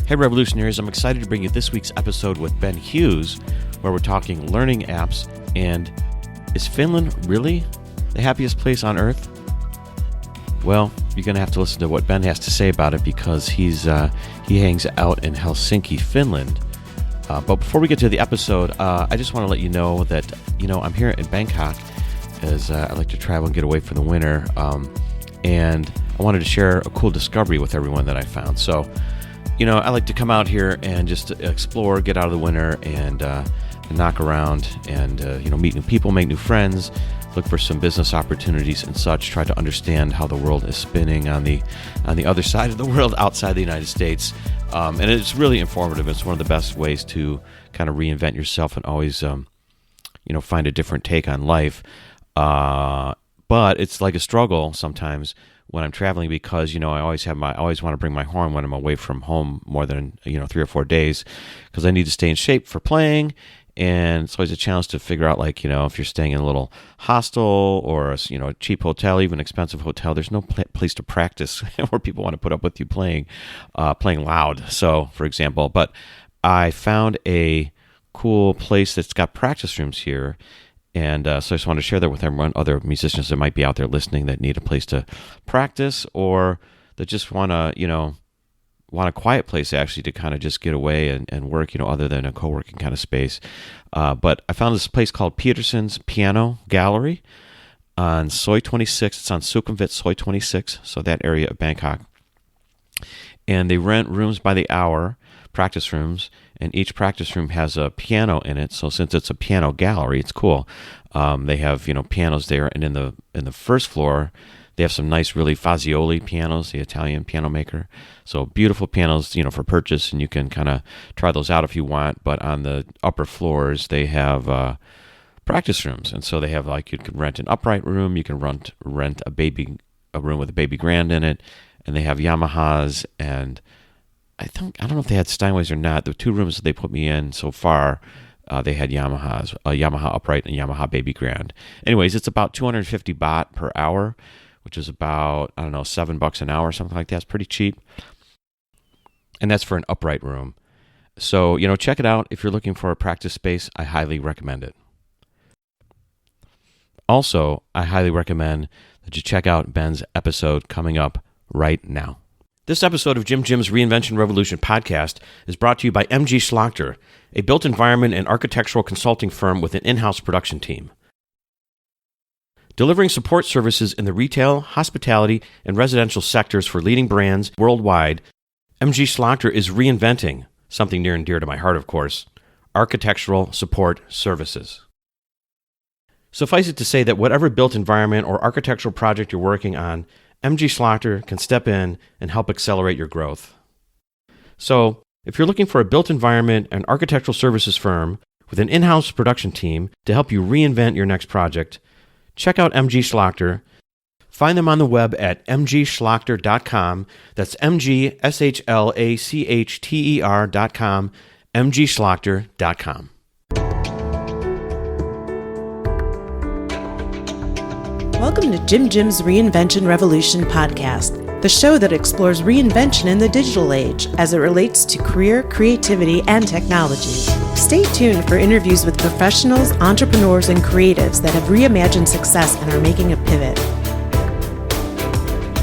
Hey Revolutionaries, I'm excited to bring you this week's episode with Ben Hughes, where we're talking learning apps and is Finland really the happiest place on earth? Well, you're going to have to listen to what Ben has to say about it because he hangs out in Helsinki, Finland. But before we get to the episode, I just want to let you know that, I'm here in Bangkok as I like to travel and get away for the winter. And I wanted to share a cool discovery with everyone that I found. So, I like to come out here and just explore, get out of the winter, and knock around and, meet new people, make new friends, look for some business opportunities and such, try to understand how the world is spinning on the other side of the world outside the United States. And it's really informative. It's one of the best ways to kind of reinvent yourself and always, find a different take on life. But it's like a struggle sometimes when I'm traveling because, I always want to bring my horn when I'm away from home more than, 3 or 4 days because I need to stay in shape for playing. And it's always a challenge to figure out, if you're staying in a little hostel or, a cheap hotel, even expensive hotel, there's no place to practice where people want to put up with you playing loud. So, for example, but I found a cool place that's got practice rooms here. And so I just want to share that with everyone, other musicians that might be out there listening that need a place to practice or that just want to, want a quiet place actually to kind of just get away and work, other than a co-working kind of space. But I found this place called Peterson's Piano Gallery on Soi 26. It's on Sukhumvit Soi 26, so that area of Bangkok. And they rent rooms by the hour, practice rooms, and each practice room has a piano in it. So since it's a piano gallery, it's cool. They have, pianos there, and in the first floor, they have some nice, really Fazioli pianos, the Italian piano maker. So beautiful pianos, for purchase, and you can kind of try those out if you want. But on the upper floors, they have practice rooms, and so they have you can rent an upright room, you can rent a room with a baby grand in it, and they have Yamahas, and I don't know if they had Steinways or not. The 2 rooms that they put me in so far, they had Yamahas, a Yamaha upright and Yamaha baby grand. Anyways, it's about 250 baht per hour, which is about, $7 an hour or something like that. It's pretty cheap. And that's for an upright room. So, check it out. If you're looking for a practice space, I highly recommend it. Also, I highly recommend that you check out Ben's episode coming up right now. This episode of Jim's Reinvention Revolution podcast is brought to you by MG Schlachter, a built environment and architectural consulting firm with an in-house production team. Delivering support services in the retail, hospitality, and residential sectors for leading brands worldwide, MG Schlachter is reinventing, something near and dear to my heart, of course, architectural support services. Suffice it to say that whatever built environment or architectural project you're working on, MG Schlachter can step in and help accelerate your growth. So, if you're looking for a built environment and architectural services firm with an in-house production team to help you reinvent your next project, check out MG Schlachter. Find them on the web at mgschlachter.com. That's mgschlachter.com, mgschlachter.com. Welcome to Jim's Reinvention Revolution podcast, the show that explores reinvention in the digital age as it relates to career, creativity, and technology. Stay tuned for interviews with professionals, entrepreneurs, and creatives that have reimagined success and are making a pivot.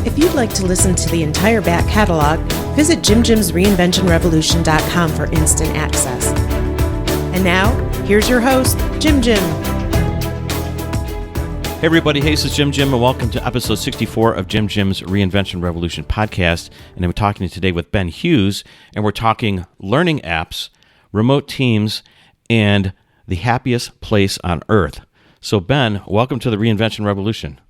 If you'd like to listen to the entire back catalog, visit jimreinventionrevolution.com for instant access. And now, here's your host, Jim. Hey everybody, hey, this is Jim, and welcome to episode 64 of Jim's Reinvention Revolution podcast. And I'm talking today with Ben Hughes, and we're talking learning apps, remote teams, and the happiest place on earth. So Ben, welcome to the Reinvention Revolution.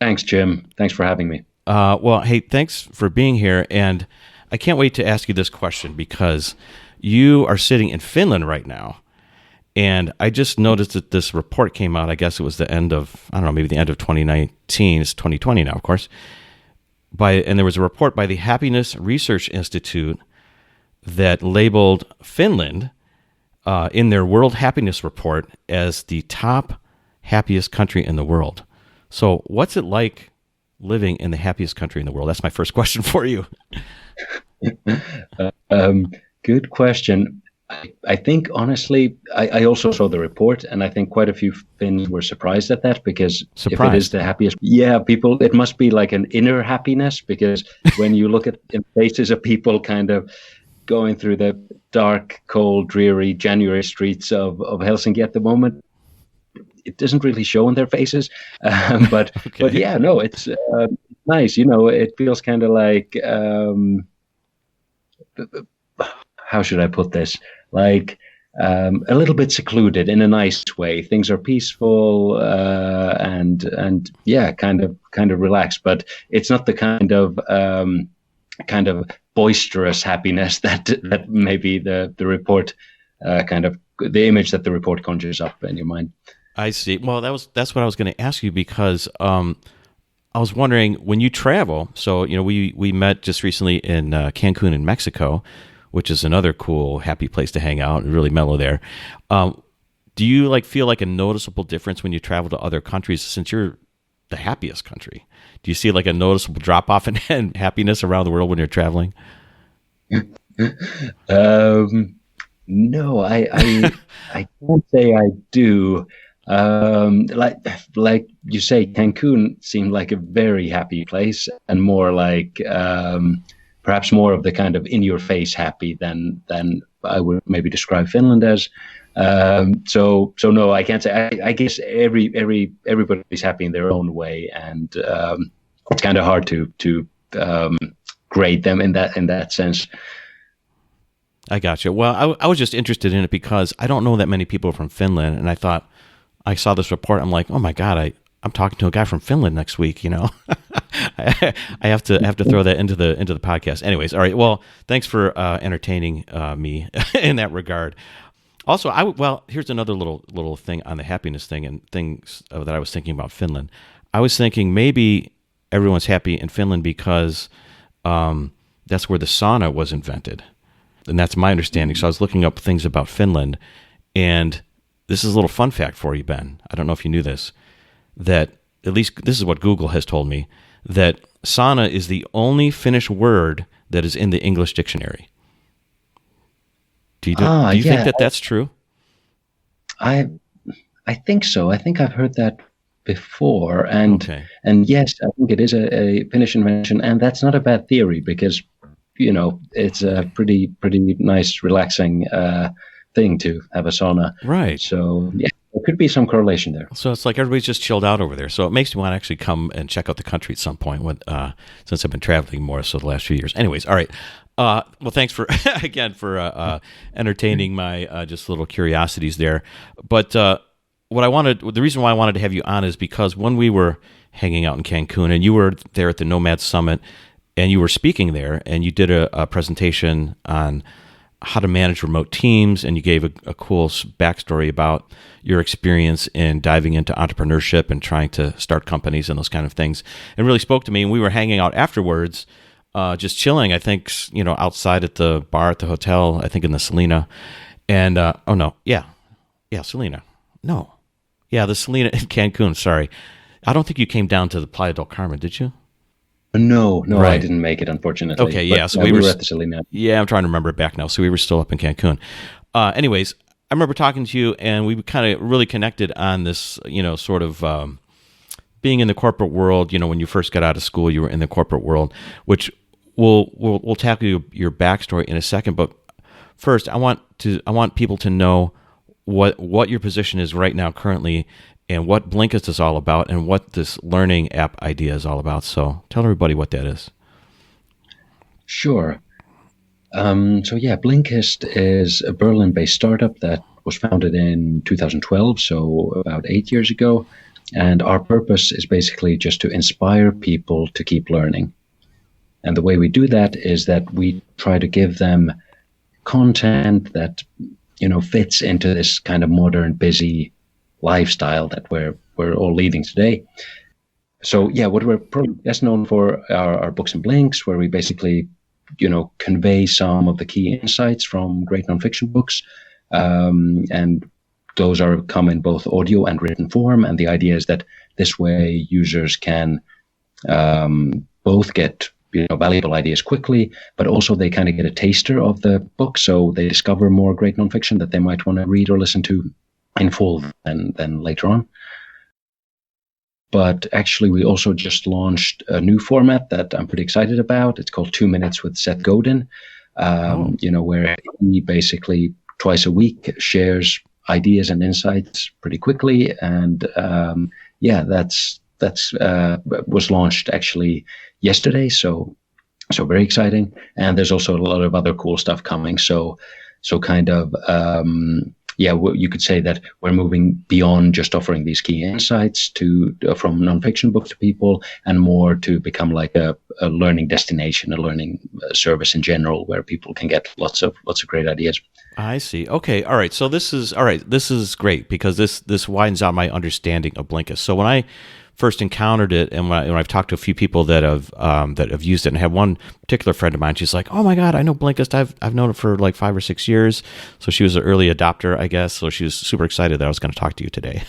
Thanks, Jim. Thanks for having me. Well, hey, thanks for being here. And I can't wait to ask you this question because you are sitting in Finland right now. And I just noticed that this report came out. I guess it was the end of, maybe the end of 2019. It's 2020 now, of course. And there was a report by the Happiness Research Institute that labeled Finland in their World Happiness Report as the top happiest country in the world. So what's it like living in the happiest country in the world? That's my first question for you. Good question. I think honestly, I also saw the report, and I think quite a few Finns were surprised at that because if it is the happiest, people, it must be like an inner happiness because when you look at the faces of people kind of going through the dark, cold, dreary January streets of Helsinki at the moment, it doesn't really show in their faces. But yeah, no, it's nice. It feels kind of like. How should I put this? Like a little bit secluded in a nice way. Things are peaceful and yeah, kind of relaxed. But it's not the kind of boisterous happiness that maybe the report the image that the report conjures up in your mind. I see. Well, that's what I was going to ask you because I was wondering when you travel. So we met just recently in Cancun in Mexico, which is another cool, happy place to hang out and really mellow there. Do you feel like a noticeable difference when you travel to other countries since you're the happiest country? Do you see like a noticeable drop off in happiness around the world when you're traveling? No, I can't say I do. Like you say, Cancun seemed like a very happy place and more like perhaps more of the kind of in-your-face happy than I would maybe describe Finland as. So no, I can't say. I guess everybody's happy in their own way, and it's kind of hard to grade them in that sense. I gotcha. Well, I was just interested in it because I don't know that many people from Finland, and I thought I saw this report. I'm like, oh my god, I'm talking to a guy from Finland next week. I have to throw that into the podcast. Anyways, all right. Well, thanks for entertaining me in that regard. Also, here's another little thing on the happiness thing and things that I was thinking about Finland. I was thinking maybe everyone's happy in Finland because that's where the sauna was invented, and that's my understanding. So I was looking up things about Finland, and this is a little fun fact for you, Ben. I don't know if you knew this, that at least this is what Google has told me, that sauna is the only Finnish word that is in the English dictionary. Do you think that that's true? I think so. I think I've heard that before, and yes, I think it is a Finnish invention, and that's not a bad theory because it's a pretty nice, relaxing thing to have a sauna. Right. So yeah, there could be some correlation there. So it's like everybody's just chilled out over there. So it makes me want to actually come and check out the country at some point since I've been traveling more so the last few years. Anyways, all right. Well, thanks for entertaining my just little curiosities there. But the reason why I wanted to have you on is because when we were hanging out in Cancun and you were there at the Nomad Summit and you were speaking there and you did a presentation on how to manage remote teams, and you gave a cool backstory about your experience in diving into entrepreneurship and trying to start companies and those kind of things, and really spoke to me. And we were hanging out afterwards, just chilling, I think, outside at the bar at the hotel, I think in the Selena. And, Selena. No. Yeah, the Selena in Cancun, sorry. I don't think you came down to the Playa del Carmen, did you? No, right. I didn't make it, unfortunately. Okay, yeah. So we were at the Selena. Yeah, I'm trying to remember it back now. So we were still up in Cancun. Anyways, I remember talking to you, and we kind of really connected on this, sort of being in the corporate world. When you first got out of school, you were in the corporate world, which we'll tackle your backstory in a second. But first, I want people to know what your position is right now, currently, and what Blinkist is all about, and what this learning app idea is all about. So tell everybody what that is. Sure. Blinkist is a Berlin-based startup that was founded in 2012, so about 8 years ago. And our purpose is basically just to inspire people to keep learning. And the way we do that is that we try to give them content that, fits into this kind of modern, busy lifestyle that we're all leading today. So what we're probably best known for are our books and blinks, where we basically, convey some of the key insights from great nonfiction books. And those come in both audio and written form. And the idea is that this way users can both get valuable ideas quickly, but also they kind of get a taster of the book, so they discover more great nonfiction that they might want to read or listen to in full than later on. But actually, we also just launched a new format that I'm pretty excited about. It's called 2 Minutes with Seth Godin, where he basically twice a week shares ideas and insights pretty quickly. And that's was launched actually yesterday. So very exciting. And there's also a lot of other cool stuff coming. So kind of, you could say that we're moving beyond just offering these key insights from nonfiction books to people, and more to become like a learning destination, a learning service in general, where people can get lots of great ideas. I see. Okay. All right. So this is great, because this widens out my understanding of Blinkist. So when I first encountered it, and when I've talked to a few people that have used it, and I have one particular friend of mine, she's like, "Oh my God, I know Blinkist. I've known it for like 5 or 6 years." So she was an early adopter, I guess. So she was super excited that I was going to talk to you today.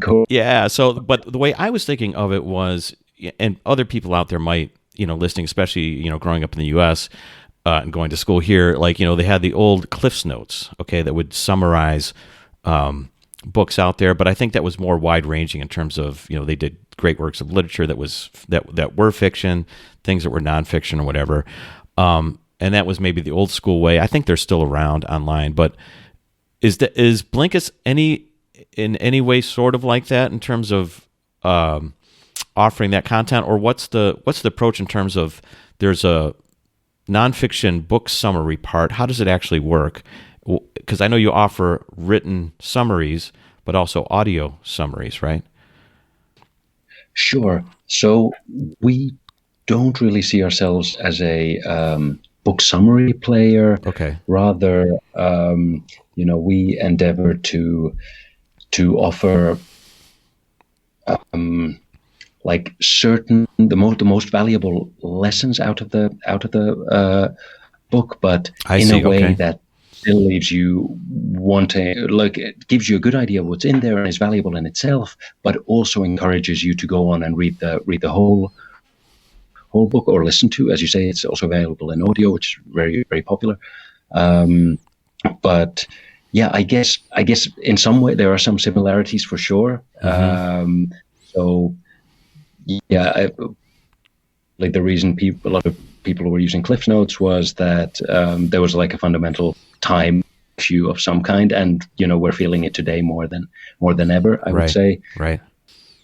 Cool. Yeah. So, but the way I was thinking of it was, and other people out there might, listening, especially, growing up in the U.S. And going to school here, like, they had the old Cliff's Notes, okay, that would summarize books out there, but I think that was more wide-ranging in terms of, they did great works of literature that were fiction, things that were nonfiction or whatever, and that was maybe the old school way. I think they're still around online, but is Blinkist in any way sort of like that in terms of offering that content, or what's the approach in terms of there's a nonfiction book summary part? How does it actually work? Because I know you offer written summaries, but also audio summaries, right? Sure. So we don't really see ourselves as a book summary player. Okay. Rather, we endeavor to offer like the most valuable lessons out of the book, but in a way that still leaves you wanting, like, it gives you a good idea of what's in there and is valuable in itself, but also encourages you to go on and read the whole book, or listen to, as you say. It's also available in audio, which is very, very popular. But yeah, I guess in some way there are some similarities for sure. Mm-hmm. So yeah, like the reason a lot of people were using Cliff Notes was that there was like a fundamental time issue of some kind, and we're feeling it today more than ever, I would say. Right.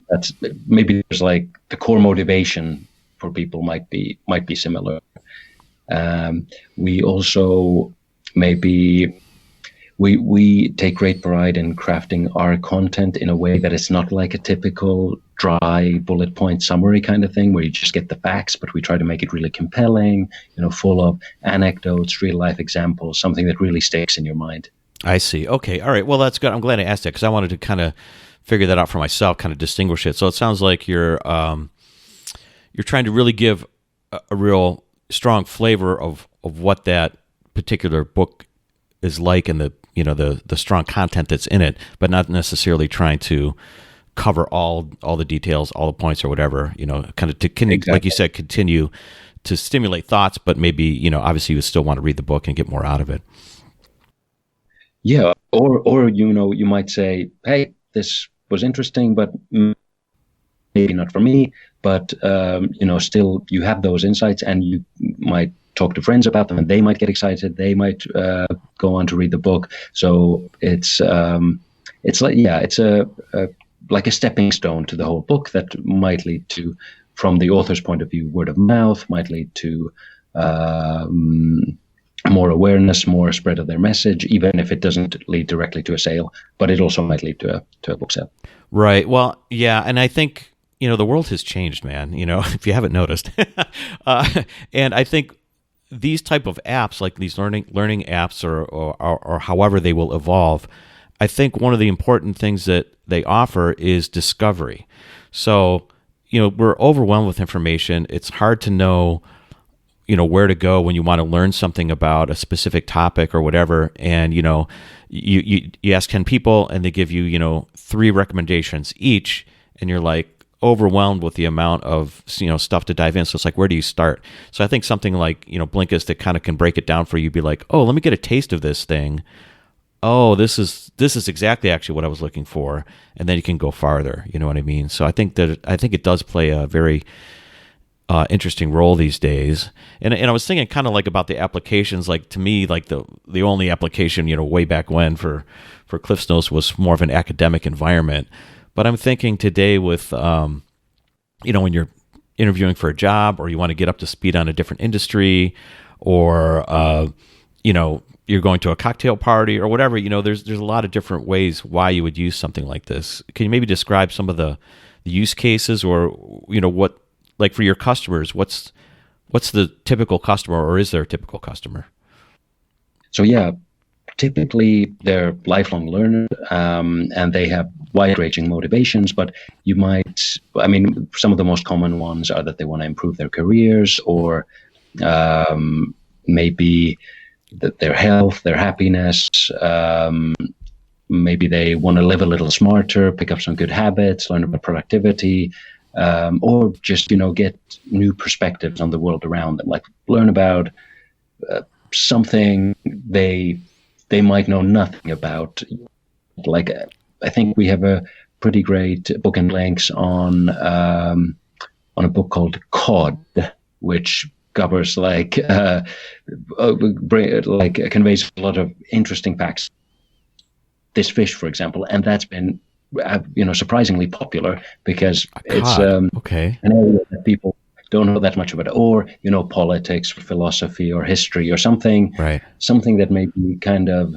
That's maybe there's like the core motivation for people might be similar. We also maybe we take great pride in crafting our content in a way that it's not like a typical dry bullet point summary kind of thing where you just get the facts, but we try to make it really compelling, full of anecdotes, real life examples, something that really sticks in your mind. I see. Okay. All right. Well, that's good. I'm glad I asked that, because I wanted to kind of figure that out for myself, kind of distinguish it. So it sounds like you're trying to really give a real strong flavor of what that particular book is like, and the strong content that's in it, but not necessarily trying to cover all the details, all the points or whatever, kind of exactly. Like you said, continue to stimulate thoughts, but maybe, obviously you still want to read the book and get more out of it. Yeah. Or you might say, hey, this was interesting, but maybe not for me, but, still you have those insights, and you might talk to friends about them, and they might get excited. They might go on to read the book. So it's like, yeah, it's like a stepping stone to the whole book that might lead to, from the author's point of view, word of mouth, might lead to more awareness, more spread of their message, even if it doesn't lead directly to a sale, but it also might lead to a book sale. Right. Well, yeah. And I think, the world has changed, man, if you haven't noticed. And I think these type of apps, like these learning apps, or however they will evolve, I think one of the important things that they offer is discovery. So, we're overwhelmed with information. It's hard to know, where to go when you want to learn something about a specific topic or whatever. And, you ask 10 people and they give you, 3 recommendations each. And you're like, overwhelmed with the amount of stuff to dive in. So it's like, where do you start? So I think something like Blinkist that kind of can break it down for you. Be like, oh, let me get a taste of this thing. Oh, this is exactly actually what I was looking for, and then you can go farther. You know what I mean? So I think it does play a very interesting role these days. And I was thinking kind of like about the applications. Like to me, like the only application way back when for CliffsNotes was more of an academic environment. But I'm thinking today with when you're interviewing for a job, or you want to get up to speed on a different industry, or you're going to a cocktail party or whatever, there's a lot of different ways why you would use something like this. Can you maybe describe some of the use cases, or what, like for your customers, what's the typical customer, or is there a typical customer? So yeah, typically they're lifelong learners, and they have wide-ranging motivations, but some of the most common ones are that they want to improve their careers, or maybe their health, their happiness. Maybe they want to live a little smarter, pick up some good habits, learn about productivity, or just get new perspectives on the world around them. Like learn about something they might know nothing about. Like I think we have a pretty great book and links on a book called Cod, which covers conveys a lot of interesting facts. This fish, for example, and that's been surprisingly popular because it's an area that people don't know that much about, or politics, or philosophy, or history, or something, right? Something that maybe kind of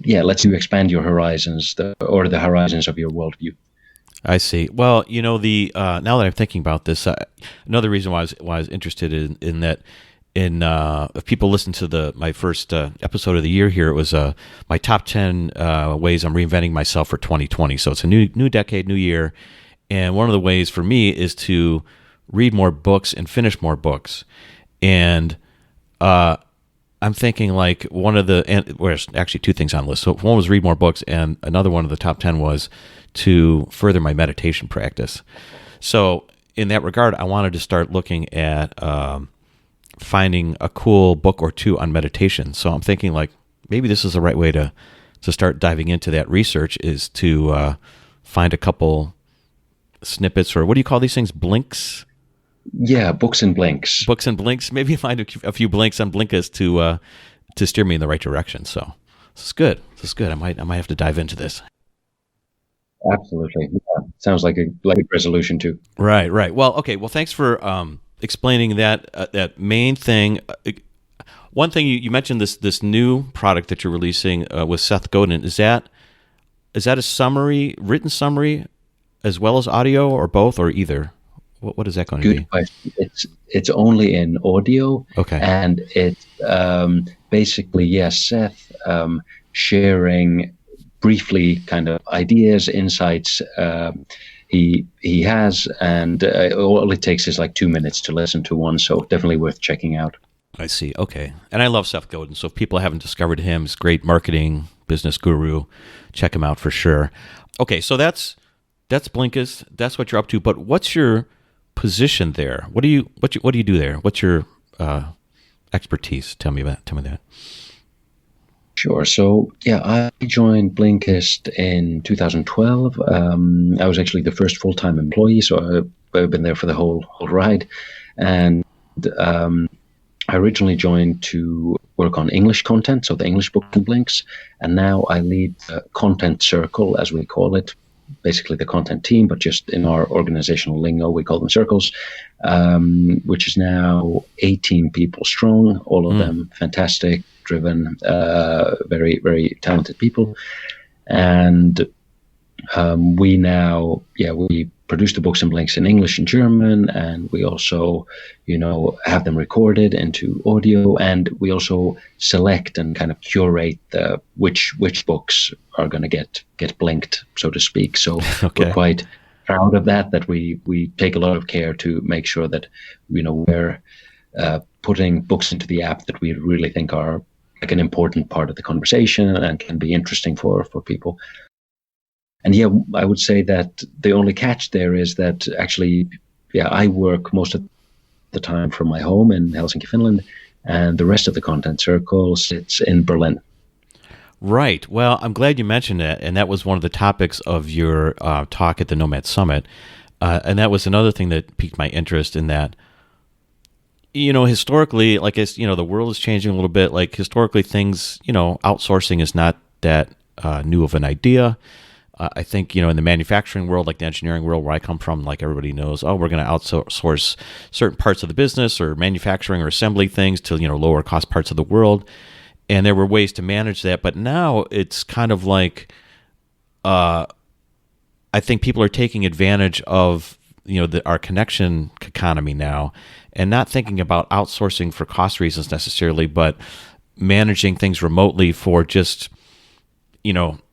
lets you expand your horizons, or the horizons of your worldview. I see. Well, now that I'm thinking about this, another reason why I was interested in that, if people listen to my first episode of the year here, it was my top 10 ways I'm reinventing myself for 2020. So it's a new decade, new year, and one of the ways for me is to read more books and finish more books. And I'm thinking like there's actually two things on the list. So one was read more books, and another one of the top 10 was to further my meditation practice. So in that regard, I wanted to start looking at finding a cool book or two on meditation. So I'm thinking like maybe this is the right way to start diving into that research, is to find a couple snippets, or what do you call these things? Blinks? Yeah, books and blinks. Books and blinks. Maybe find a few blinks on Blinkist to steer me in the right direction. So this is good. I might have to dive into this. Absolutely. Yeah. Sounds like a resolution too. Right. Well, okay. Well, thanks for explaining that main thing. One thing you mentioned, this new product that you're releasing with Seth Godin. Is that a written summary, as well as audio, or both, or either? What is that going to be? Good question. It's only in audio. Okay. And it's basically, Seth sharing briefly kind of ideas, insights he has, and all it takes is like 2 minutes to listen to one, so definitely worth checking out. I see. Okay. And I love Seth Godin, so if people haven't discovered him, he's a great marketing business guru. Check him out for sure. Okay, so that's Blinkist. That's what you're up to. But what's your position there? What do you do there? What's your expertise? Tell me that. Sure. So I joined Blinkist in 2012. I was actually the first full-time employee, so I've been there for the whole ride. And I originally joined to work on English content, so the English book and blinks, and now I lead the content circle, as we call it, basically the content team, but just in our organizational lingo, we call them circles, which is now 18 people strong, all of them fantastic, driven, very, very talented people. And we now, we produce the books and blinks in English and German, and we also, have them recorded into audio, and we also select and kind of curate which books are going to get blinked, so to speak. So We're quite proud of that we take a lot of care to make sure that, we're putting books into the app that we really think are like an important part of the conversation and can be interesting for people. yeah, I would say that the only catch there is that actually, yeah, I work most of the time from my home in Helsinki, Finland, and the rest of the content circle sits in Berlin. Right. Well, I'm glad you mentioned that, and that was one of the topics of your talk at the Nomad Summit, and that was another thing that piqued my interest in that. Historically, like the world is changing a little bit. Like historically, things, outsourcing is not that new of an idea. I think, in the manufacturing world, like the engineering world where I come from, like everybody knows, we're going to outsource certain parts of the business or manufacturing or assembly things to, lower cost parts of the world. And there were ways to manage that. But now it's kind of like, I think people are taking advantage of, our connection economy now and not thinking about outsourcing for cost reasons necessarily, but managing things remotely for just,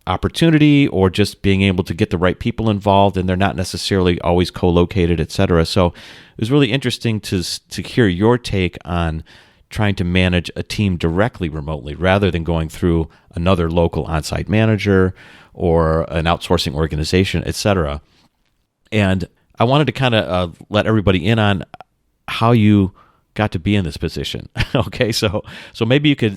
opportunity or just being able to get the right people involved, and they're not necessarily always co-located, et cetera. So it was really interesting to hear your take on trying to manage a team directly remotely rather than going through another local on-site manager or an outsourcing organization, et cetera. And I wanted to kind of let everybody in on how you got to be in this position. Okay, so maybe you could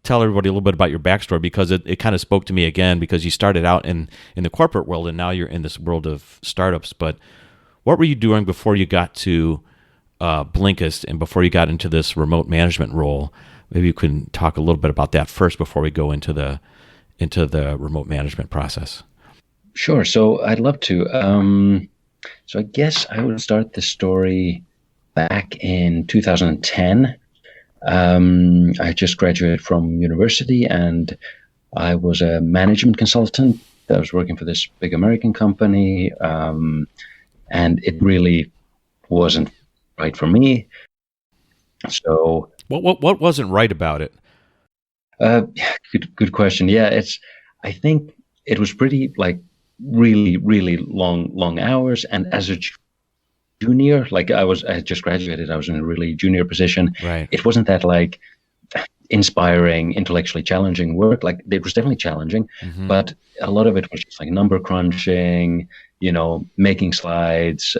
tell everybody a little bit about your backstory, because it kind of spoke to me again, because you started out in the corporate world and now you're in this world of startups. But what were you doing before you got to Blinkist and before you got into this remote management role? Maybe you can talk a little bit about that first before we go into the remote management process. Sure. So I'd love to. So I guess I would start the story back in 2010. I just graduated from university and I was a management consultant. I was working for this big American company, and it really wasn't right for me. So what wasn't right about it? Good question. Yeah, I think it was pretty really, really long hours. And as a junior, I had just graduated, I was in a really junior position. Right. It wasn't that inspiring, intellectually challenging work. It was definitely challenging, but a lot of it was just number crunching, making slides,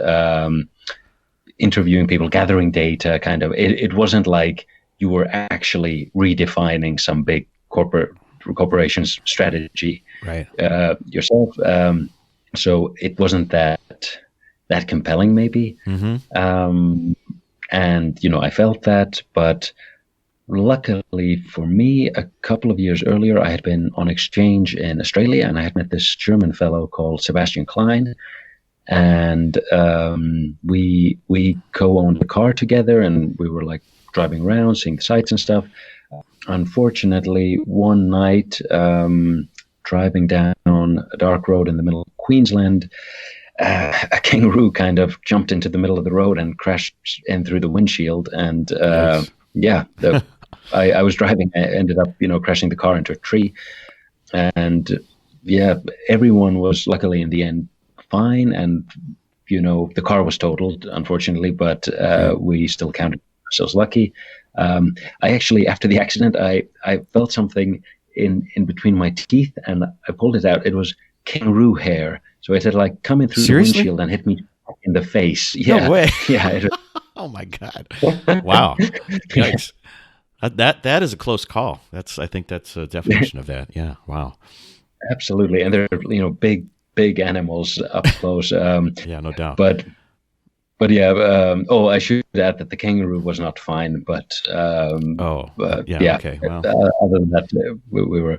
interviewing people, gathering data, kind of. It wasn't like you were actually redefining some big corporation's strategy, right, yourself. So it wasn't that compelling, maybe. And I felt that, but luckily for me, a couple of years earlier, I had been on exchange in Australia, and I had met this German fellow called Sebastian Klein, and we co-owned a car together, and we were driving around, seeing the sights and stuff. Unfortunately, one night, driving down a dark road in the middle of Queensland, a kangaroo kind of jumped into the middle of the road and crashed in through the windshield. And I was driving. I ended up, crashing the car into a tree. And everyone was luckily in the end fine. And, the car was totaled, unfortunately, but we still counted ourselves lucky. I actually, after the accident, I felt something in between my teeth, and I pulled it out. It was kangaroo hair. So it had come in through Seriously? the windshield and hit me in the face. Yeah. No way. Yeah. Oh my God. Wow. Yikes. That is a close call. I think that's a definition of that. Yeah. Wow. Absolutely. And they're, big animals up close. Yeah, no doubt. But yeah, I should add that the kangaroo was not fine, but okay. Wow. Other than that, we were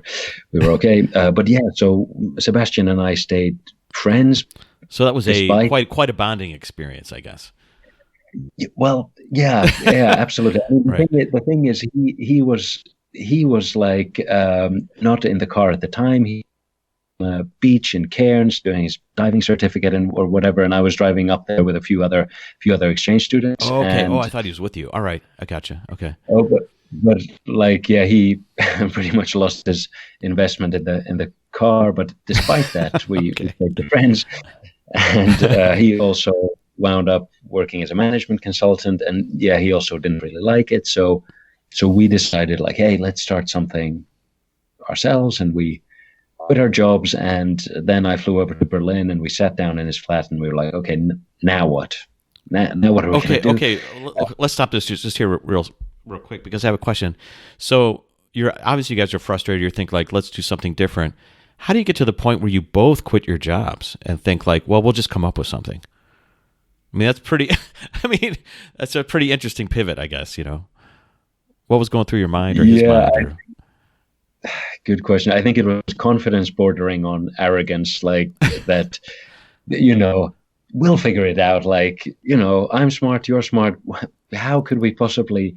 okay. But yeah, so Sebastian and I stayed friends. So that was quite a bonding experience, I guess. Well, yeah, absolutely. I mean, Right. the thing is, he was not in the car at the time. He beach in Cairns doing his diving certificate or whatever, and I was driving up there with a few other exchange students. Oh, okay. And, I thought he was with you. All right, I gotcha. Okay. But he pretty much lost his investment in the car. But despite that, we stayed the friends, and he also wound up working as a management consultant, and he also didn't really like it. So we decided hey, let's start something ourselves, and we quit our jobs, and then I flew over to Berlin, and we sat down in his flat, and we were like, okay, now what? Now what are we going to do? Okay. Let's stop this just here real quick, because I have a question. So you're obviously, you guys are frustrated. You think like, let's do something different. How do you get to the point where you both quit your jobs and think like, well, we'll just come up with something? I mean, that's pretty. I mean, that's a pretty interesting pivot, I guess. What was going through your mind or his mind? Good question. I think it was confidence bordering on arrogance, like that. We'll figure it out. Like, I'm smart, you're smart. How could we possibly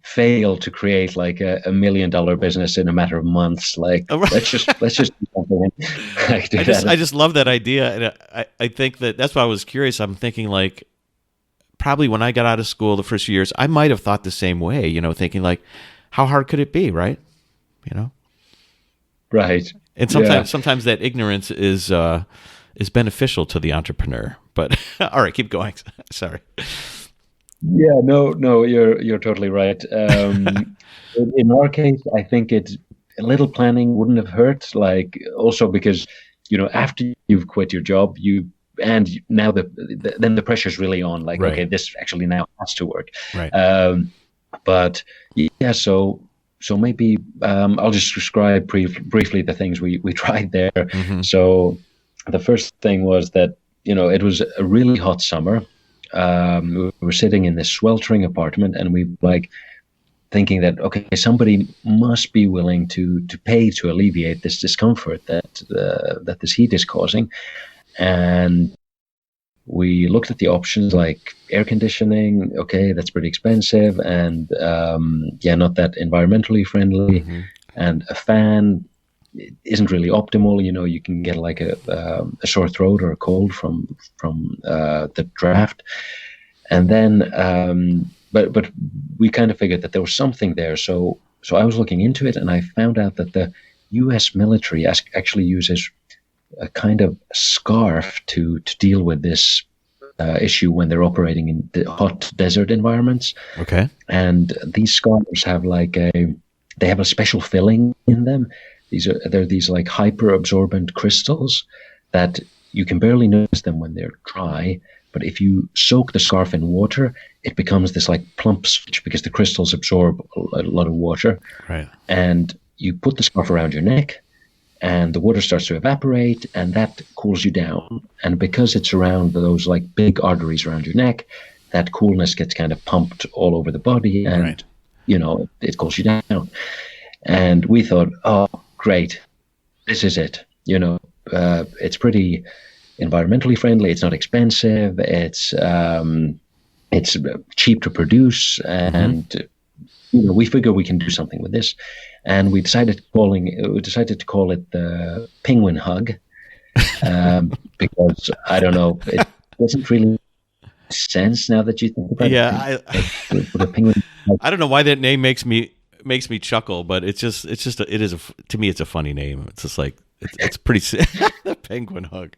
fail to create like a $1 million business in a matter of months? Like, let's just do something. I just love that idea, and I think that's why I was curious. I'm thinking like, probably when I got out of school the first few years, I might have thought the same way. Thinking like, how hard could it be, right? Right. And sometimes that ignorance is beneficial to the entrepreneur. But all right, keep going. Sorry. Yeah, no, you're totally right. In our case, I think a little planning wouldn't have hurt. Like, also because after you've quit your job, then the pressure's really on. Like, right. Okay, this actually now has to work. Right. But yeah, so maybe I'll just describe briefly the things we tried there. Mm-hmm. So the first thing was that it was a really hot summer. We were sitting in this sweltering apartment, and we like thinking that, okay, somebody must be willing to pay to alleviate this discomfort that this heat is causing. And we looked at the options like air conditioning. Okay, that's pretty expensive, and not that environmentally friendly. Mm-hmm. And a fan isn't really optimal. You can get like a sore throat or a cold from the draft. And then, but we kind of figured that there was something there. So I was looking into it, and I found out that the U.S. military actually uses a kind of scarf to deal with this issue when they're operating in the hot desert environments. Okay. And these scarves have they have a special filling in them. They're these like hyper absorbent crystals that you can barely notice them when they're dry. But if you soak the scarf in water, it becomes this like plump switch because the crystals absorb a lot of water. Right. And you put the scarf around your neck, and the water starts to evaporate, and that cools you down. And because it's around those like big arteries around your neck, that coolness gets kind of pumped all over the body, and right. It cools you down. And we thought, oh, great, this is it. It's pretty environmentally friendly. It's not expensive. It's cheap to produce, and we figure we can do something with this. And we decided to call it the penguin hug, because I don't know, it doesn't really make sense now that you think about it. Yeah, the penguin hug. I don't know why that name makes me chuckle, but to me it's a funny name. It's just like it's pretty the penguin hug.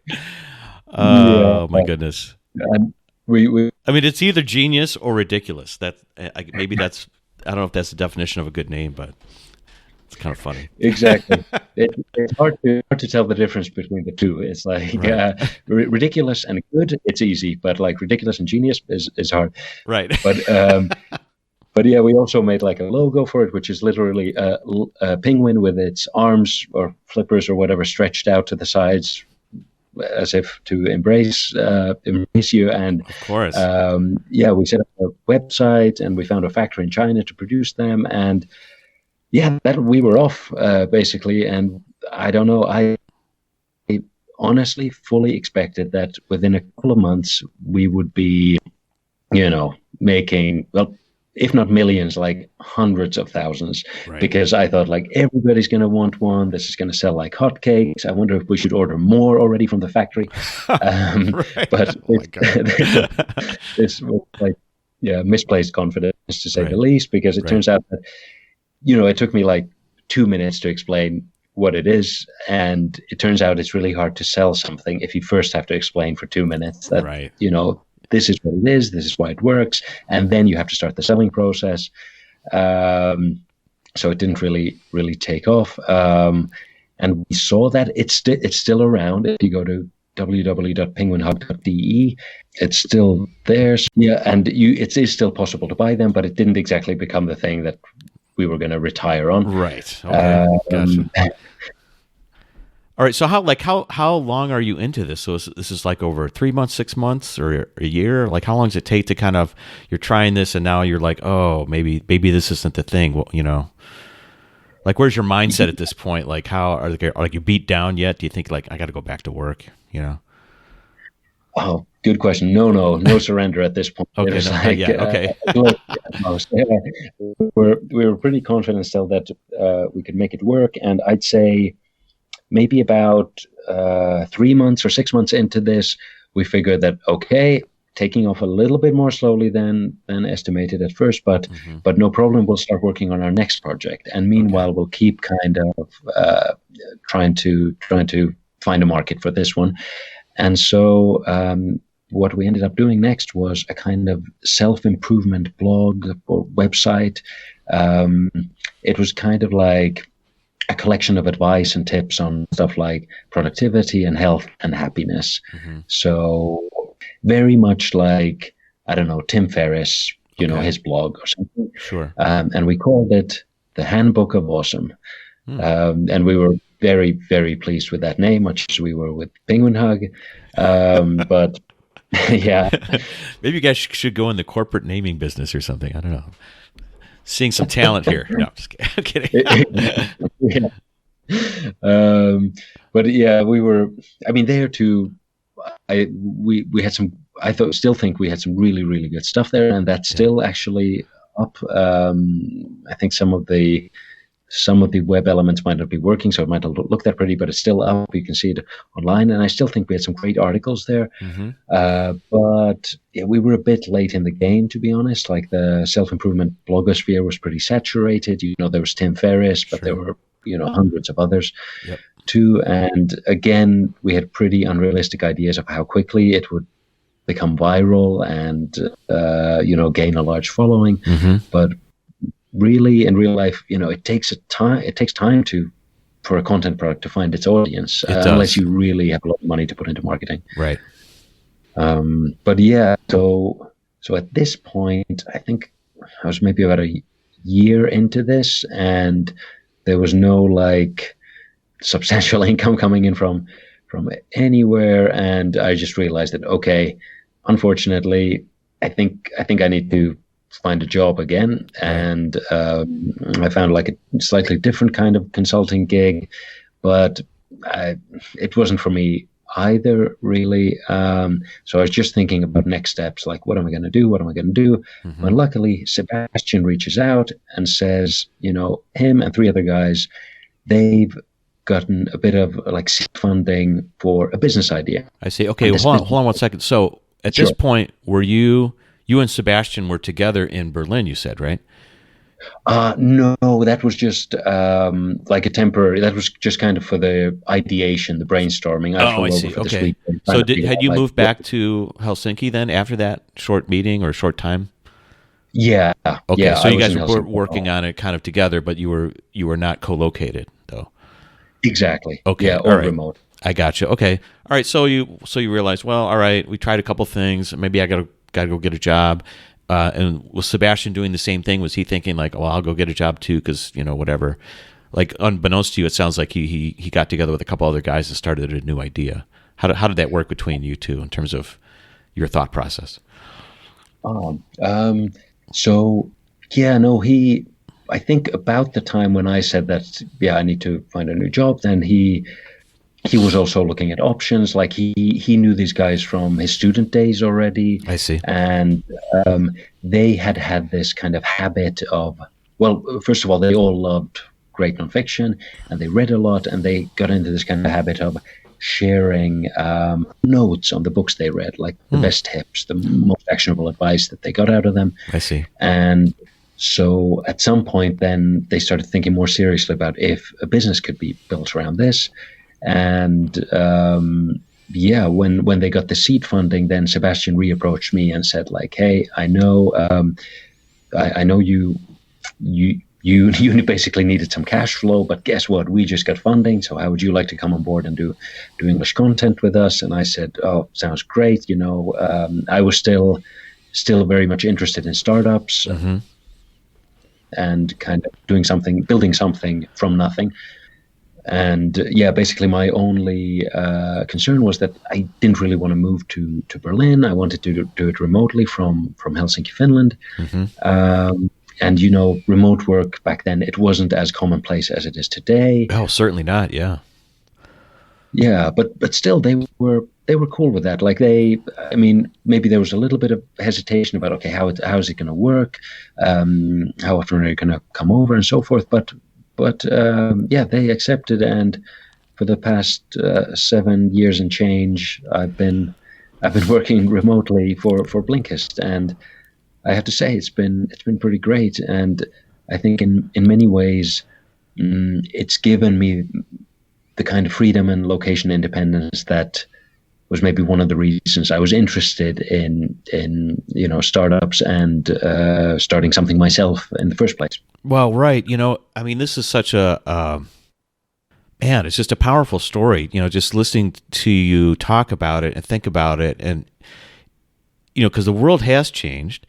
Oh my goodness. And I mean, it's either genius or ridiculous. Maybe that's, I don't know if that's the definition of a good name, but it's kind of funny. Exactly. It's hard to tell the difference between the two. It's like right. Ridiculous and good, it's easy, but like ridiculous and genius is hard. Right. But yeah, we also made like a logo for it, which is literally a penguin with its arms or flippers or whatever stretched out to the sides, as if to embrace you. And of course, we set up a website, and we found a factory in China to produce them, and that we were off basically. And I don't know, I honestly fully expected that within a couple of months we would be, making, well, if not millions, like hundreds of thousands, right. Because I thought like everybody's going to want one. This is going to sell like hotcakes. I wonder if we should order more already from the factory. Right. But this was like, misplaced confidence, to say right. the least, because it right. turns out that, it took me like 2 minutes to explain what it is. And it turns out it's really hard to sell something if you first have to explain for 2 minutes that, right. This is what it is, this is why it works, and then you have to start the selling process. So it didn't really take off. And we saw that it's still around. If you go to www.penguinhug.de, it's still there. Yeah, and it is still possible to buy them, but it didn't exactly become the thing that we were going to retire on. Right. Okay. Gotcha. All right. So how long are you into this? So this is like over 3 months, 6 months, or a year? Like how long does it take to kind of, you're trying this and now you're like, oh, maybe this isn't the thing. Well, like where's your mindset at this point? Like how are you beat down yet? Do you think like I got to go back to work? Oh, good question. No surrender at this point. Okay. Okay. We were pretty confident still that we could make it work. And I'd say maybe about 3 months or 6 months into this, we figured that, okay, taking off a little bit more slowly than estimated at first, but no problem. We'll start working on our next project. And meanwhile, we'll keep kind of trying to find a market for this one. And so what we ended up doing next was a kind of self-improvement blog or website. It was kind of like a collection of advice and tips on stuff like productivity and health and happiness. So very much like, I don't know, Tim Ferriss, his blog or something. Sure. And we called it The Handbook of Awesome. And we were very, very pleased with that name, much as we were with Penguin Hug. But yeah. Maybe you guys should go in the corporate naming business or something. I don't know. Seeing some talent here. No, I'm just kidding. Yeah. But yeah, we were, there too. We had some, still think we had some really, really good stuff there. And that's still actually up. I think some of the web elements might not be working, so it might not look that pretty, but it's still up. You can see it online, and I still think we had some great articles there. But yeah, we were a bit late in the game, to be honest. Like the self-improvement blogosphere was pretty saturated. There was Tim Ferriss, but there were hundreds of others too. And again, we had pretty unrealistic ideas of how quickly it would become viral and gain a large following. But really, in real life, it takes time for a content product to find its audience, unless you really have a lot of money to put into marketing. Right. But yeah, so at this point, I think I was maybe about a year into this, and there was no like substantial income coming in from anywhere, and I just realized that, okay, unfortunately, I think I need to find a job again. And I found like a slightly different kind of consulting gig, but it wasn't for me either, really. So I was just thinking about next steps, like what am I going to do? When luckily Sebastian reaches out and says, him and 3 other guys, they've gotten a bit of like seed funding for a business idea. I see. Okay, hold on 1 second. So at this point, were you and Sebastian were together in Berlin, you said, right? No, that was just like a temporary, that was just kind of for the ideation, the brainstorming. I see. Okay. So had you moved back to Helsinki then after that short meeting or short time? Yeah. Okay. Yeah, so you guys were working on it kind of together, but you were not co-located though. Exactly. Okay. Yeah, all remote. I gotcha. Okay. All right. So you realized, well, all right, we tried a couple things. Maybe I got to go get a job. And was Sebastian doing the same thing? Was he thinking like, well, I'll go get a job too, because whatever. Like unbeknownst to you, it sounds like he got together with a couple other guys and started a new idea. How did that work between you two in terms of your thought process? So yeah, no, I think about the time when I said that, I need to find a new job, then he was also looking at options. Like he knew these guys from his student days already. I see. And they had this kind of habit of, well, first of all, they all loved great nonfiction and they read a lot, and they got into this kind of habit of sharing notes on the books they read, like the best tips, the most actionable advice that they got out of them. I see. And so at some point then they started thinking more seriously about if a business could be built around this. And when they got the seed funding, then Sebastian reapproached me and said like, hey, I know you you basically needed some cash flow, but guess what? We just got funding. So how would you like to come on board and do English content with us? And I said, oh, sounds great. I was still very much interested in startups and kind of building something from nothing. And basically my only concern was that I didn't really want to move to Berlin. I wanted to do it remotely from Helsinki, Finland. And, remote work back then, it wasn't as commonplace as it is today. Oh, certainly not. Yeah. Yeah. But still, they were cool with that. Like maybe there was a little bit of hesitation about, okay, how is it going to work? How often are you going to come over and so forth? But they accepted. And for the past 7 years and change, I've been working remotely for Blinkist, and I have to say it's been pretty great. And I think in many ways, it's given me the kind of freedom and location independence that was maybe one of the reasons I was interested in startups and starting something myself in the first place. Well, right. This is such a man. It's just a powerful story. Just listening to you talk about it and think about it, and because the world has changed,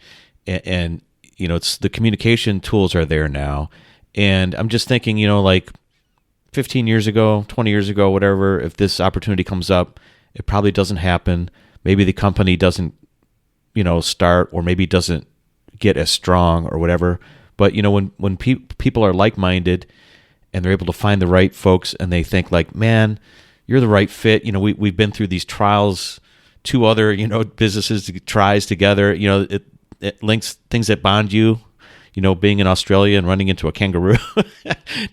and it's the communication tools are there now, and I'm just thinking, like 15 years ago, 20 years ago, whatever. If this opportunity comes up, it probably doesn't happen. Maybe the company doesn't, start, or maybe doesn't get as strong or whatever. But, when people are like-minded and they're able to find the right folks, and they think like, man, you're the right fit. We've been through these trials, 2 other, businesses tries together, it links things that bond you, being in Australia and running into a kangaroo,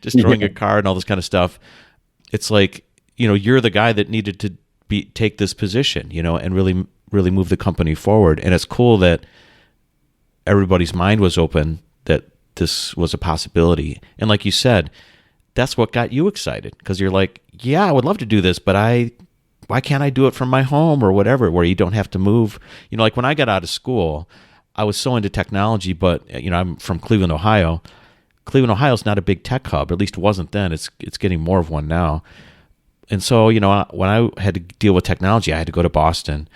destroying a car and all this kind of stuff. It's like, you're the guy that needed to take this position, and really, really move the company forward. And it's cool that everybody's mind was open that this was a possibility. And like you said, that's what got you excited, because you're like, yeah, I would love to do this, but why can't I do it from my home or whatever, where you don't have to move? Like when I got out of school, I was so into technology, but I'm from Cleveland, Ohio. Cleveland, Ohio is not a big tech hub, or at least it wasn't then. It's getting more of one now. And so, when I had to deal with technology, I had to go to Boston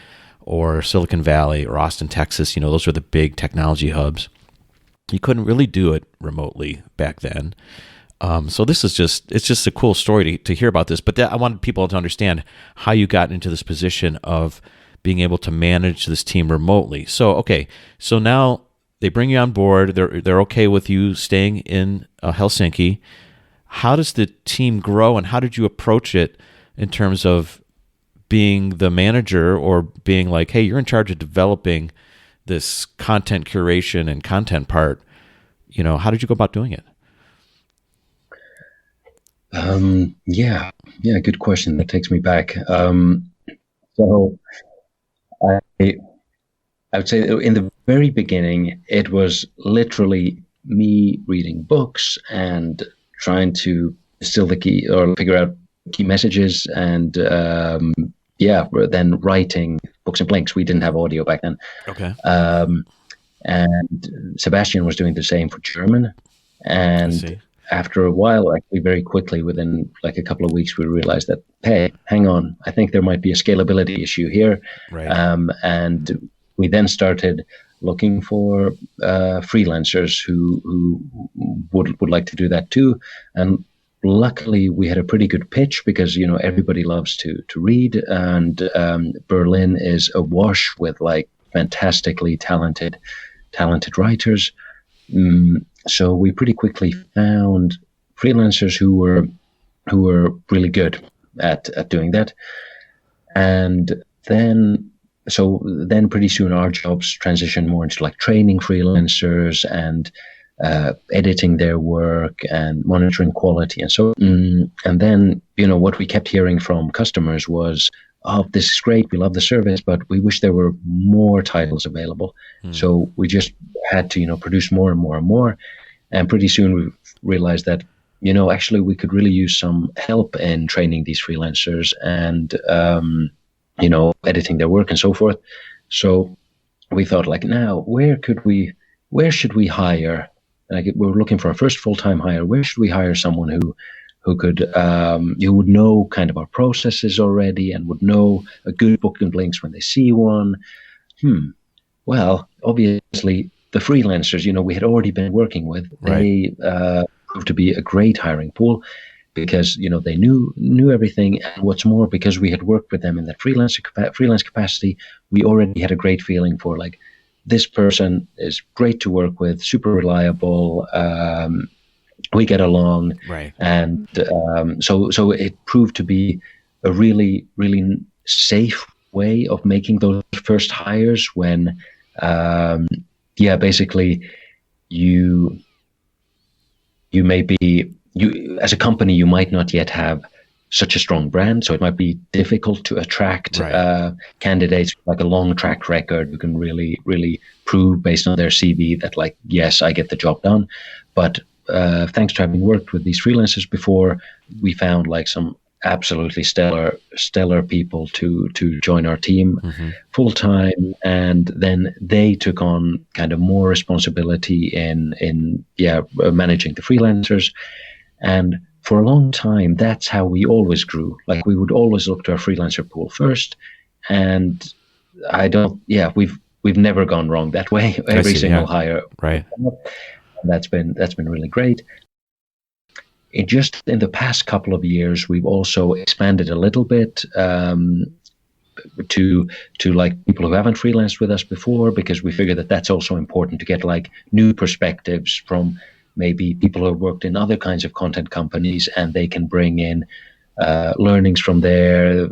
or Silicon Valley or Austin, Texas. Those were the big technology hubs. You couldn't really do it remotely back then. So it's just a cool story to hear about this. But I wanted people to understand how you got into this position of being able to manage this team remotely. So now they bring you on board. They're okay with you staying in Helsinki. How does the team grow, and how did you approach it in terms of being the manager, or being like, hey, you're in charge of developing this content curation and content part? How did you go about doing it? Good question. That takes me back. So I would say in the very beginning, it was literally me reading books and trying to distill the key, or figure out key messages, and then writing books and blinks. We didn't have audio back then. Okay. And Sebastian was doing the same for German. And after a while, actually very quickly, within like a couple of weeks, we realized that, hey, hang on, I think there might be a scalability issue here. Right. And we then started looking for freelancers who would like to do that too. And luckily, we had a pretty good pitch, because everybody loves to read, and Berlin is awash with like fantastically talented writers. So we pretty quickly found freelancers who were really good at doing that, and then pretty soon our jobs transitioned more into like training freelancers and editing their work and monitoring quality, and so and then what we kept hearing from customers was, oh, this is great, we love the service, but we wish there were more titles available. So we just had to produce more and more and more, and pretty soon we realized that actually we could really use some help in training these freelancers and editing their work and so forth. So we thought, like, now where should we hire like we were looking for our first full-time hire. Where should we hire someone who could you would know kind of our processes already and would know a good booking links when they see one? Well, obviously the freelancers, we had already been working with, they proved to be a great hiring pool because, they knew everything. And what's more, because we had worked with them in that freelance capacity, we already had a great feeling for like, this person is great to work with, super reliable. We get along. Right. And so it proved to be a really, really safe way of making those first hires when, basically you as a company, you might not yet have such a strong brand, so it might be difficult to attract candidates with like a long track record who can really, really prove based on their CV that like, yes, I get the job done. But thanks to having worked with these freelancers before, we found like some absolutely stellar people to join our team full time, and then they took on kind of more responsibility in managing the freelancers. And for a long time, that's how we always grew. Like we would always look to our freelancer pool first, and we've never gone wrong that way. Every single hire, right? That's been really great. In the past couple of years, we've also expanded a little bit to like people who haven't freelanced with us before, because we figure that that's also important to get like new perspectives from maybe people who have worked in other kinds of content companies, and they can bring in learnings from there,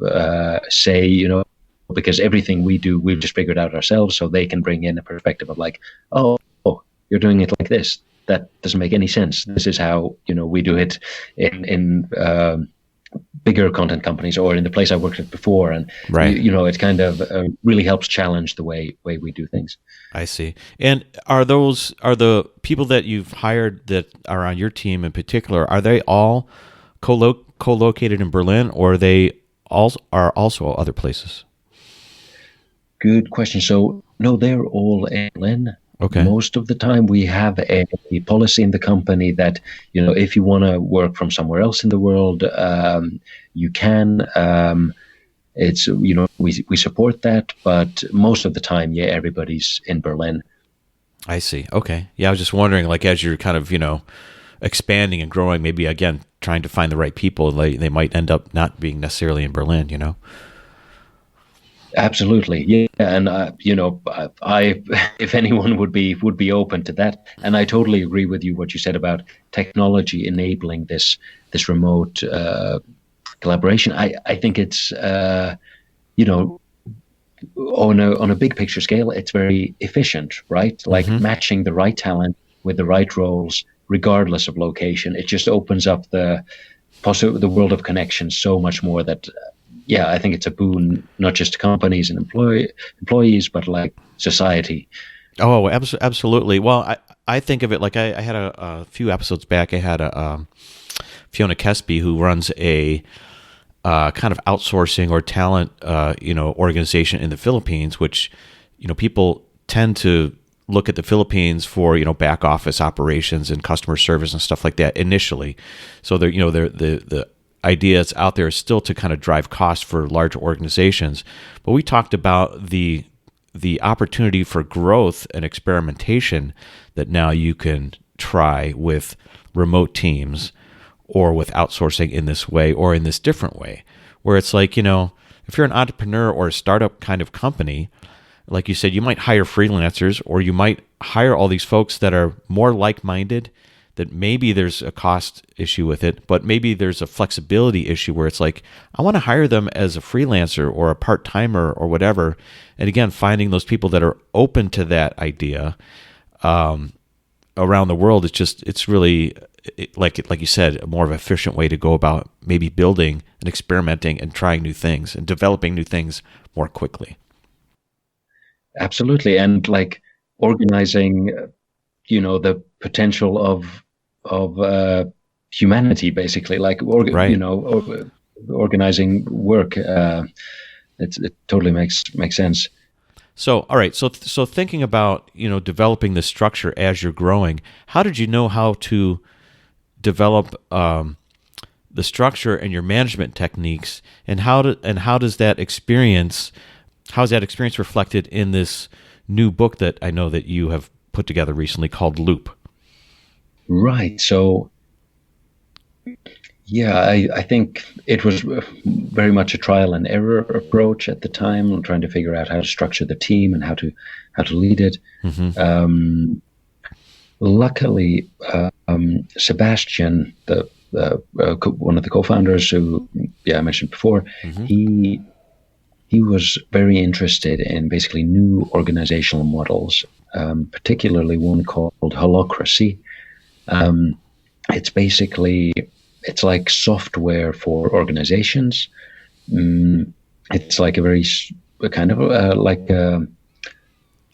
because everything we do, we've just figured out ourselves, so they can bring in a perspective of like, oh, you're doing it like this. That doesn't make any sense. This is how, we do it in bigger content companies or in the place I worked at before. And, it kind of really helps challenge the way we do things. I see. And are the people that you've hired that are on your team in particular, are they all co-located in Berlin, or are they also other places? Good question. So, no, they're all in Berlin. Okay. Most of the time we have a policy in the company that, if you want to work from somewhere else in the world, you can. It's, we support that, but most of the time, everybody's in Berlin. I see. Okay. Yeah, I was just wondering, like, as you're kind of, expanding and growing, maybe, again, trying to find the right people, they might end up not being necessarily in Berlin, Absolutely, yeah, and I, if anyone would be open to that, and I totally agree with you what you said about technology enabling this remote collaboration. I think it's on a big picture scale, it's very efficient, right? Like matching the right talent with the right roles, regardless of location. It just opens up the world of connections so much more that. I think it's a boon, not just to companies and employees, but like society. Oh, absolutely. Well, I think of it like I had a few episodes back. I had a Fiona Kesby who runs a kind of outsourcing or talent organization in the Philippines, which people tend to look at the Philippines for back office operations and customer service and stuff like that initially. So they're the idea that's out there is still to kind of drive costs for large organizations. But we talked about the opportunity for growth and experimentation that now you can try with remote teams or with outsourcing in this way or in this different way, where it's like, if you're an entrepreneur or a startup kind of company, like you said, you might hire freelancers, or you might hire all these folks that are more like-minded, that maybe there's a cost issue with it, but maybe there's a flexibility issue where it's like, I want to hire them as a freelancer or a part-timer or whatever. And again, finding those people that are open to that idea around the world, it's really, like you said, a more of an efficient way to go about maybe building and experimenting and trying new things and developing new things more quickly. Absolutely. And like organizing, the potential of humanity, basically, like organizing work. It totally makes sense. So, all right. So thinking about, developing the structure as you're growing, how did you know how to develop the structure and your management techniques, and how does that experience, how is that experience reflected in this new book that I know that you have put together recently called Loop? Right. So, yeah, I think it was very much a trial and error approach at the time, trying to figure out how to structure the team and how to lead it. Mm-hmm. Luckily, Sebastian, one of the co-founders who I mentioned before, Mm-hmm. he was very interested in basically new organizational models, particularly one called holacracy. It's like software for organizations. It's like a kind of like a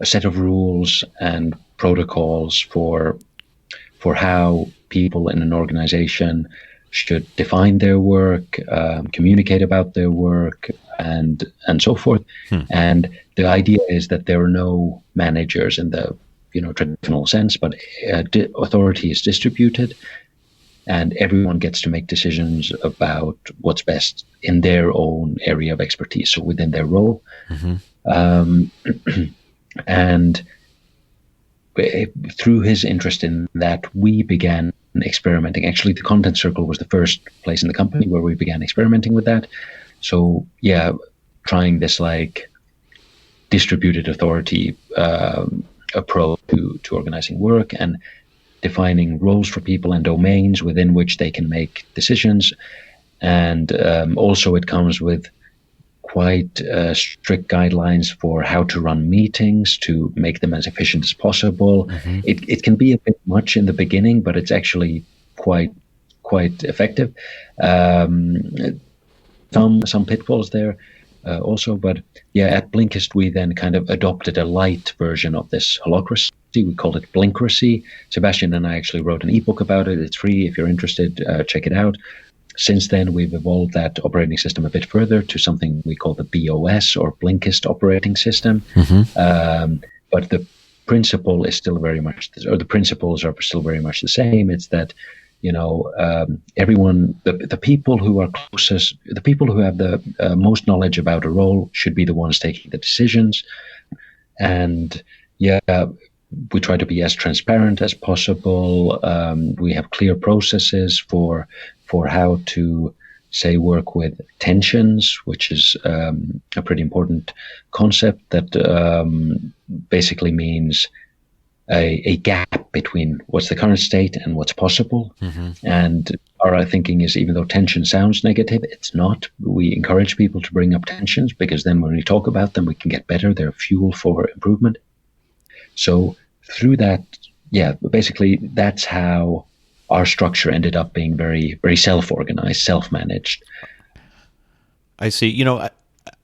set of rules and protocols for how people in an organization should define their work, communicate about their work, and so forth. And the idea is that there are no managers in the traditional sense, but authority is distributed, and everyone gets to make decisions about what's best in their own area of expertise, so within their role. Mm-hmm. And through his interest in that, we began experimenting. Actually, the Content Circle was the first place in the company where we began experimenting with that. So, trying this like distributed authority approach to organizing work and defining roles for people and domains within which they can make decisions. And also it comes with quite strict guidelines for how to run meetings to make them as efficient as possible. Mm-hmm. It can be a bit much in the beginning, but it's actually quite effective. Some pitfalls there also, but at Blinkist we then kind of adopted a light version of this holacracy. We called it Blinkracy. Sebastian and I actually wrote an ebook about it. It's free. If you're interested, check it out. Since then, we've evolved that operating system a bit further to something we call the BOS, or Blinkist operating system. Mm-hmm. But the principle is still very much, or the principles are still very much the same. It's that, everyone, the people who are closest, the people who have the most knowledge about a role should be the ones taking the decisions. And we try to be as transparent as possible. We have clear processes for how to, say, work with tensions, which is a pretty important concept that basically means a gap between what's the current state and what's possible. Mm-hmm. And our thinking is, even though tension sounds negative, it's not. We encourage people to bring up tensions, because then when we talk about them, we can get better. They're fuel for improvement. So through that, basically that's how our structure ended up being very, very self-organized, self-managed. I see.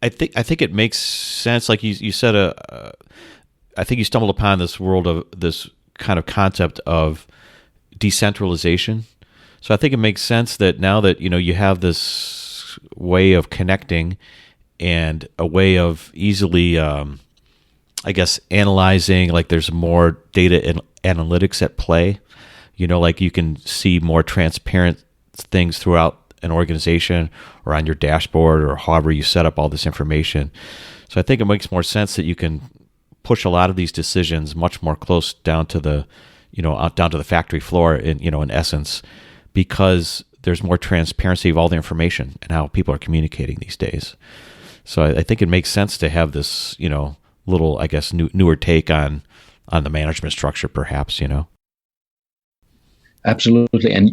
I think it makes sense. Like you said, I think you stumbled upon this world of this kind of concept of decentralization. So I think it makes sense that now that you have this way of connecting and a way of easily, I guess, analyzing. Like there's more data and analytics at play. Like you can see more transparent things throughout an organization or on your dashboard or however you set up all this information. So I think it makes more sense that you can push a lot of these decisions much more close down to the, down to the factory floor in essence, because there's more transparency of all the information and how people are communicating these days. So I think it makes sense to have this, little, I guess, newer take on the management structure, perhaps, Absolutely. And,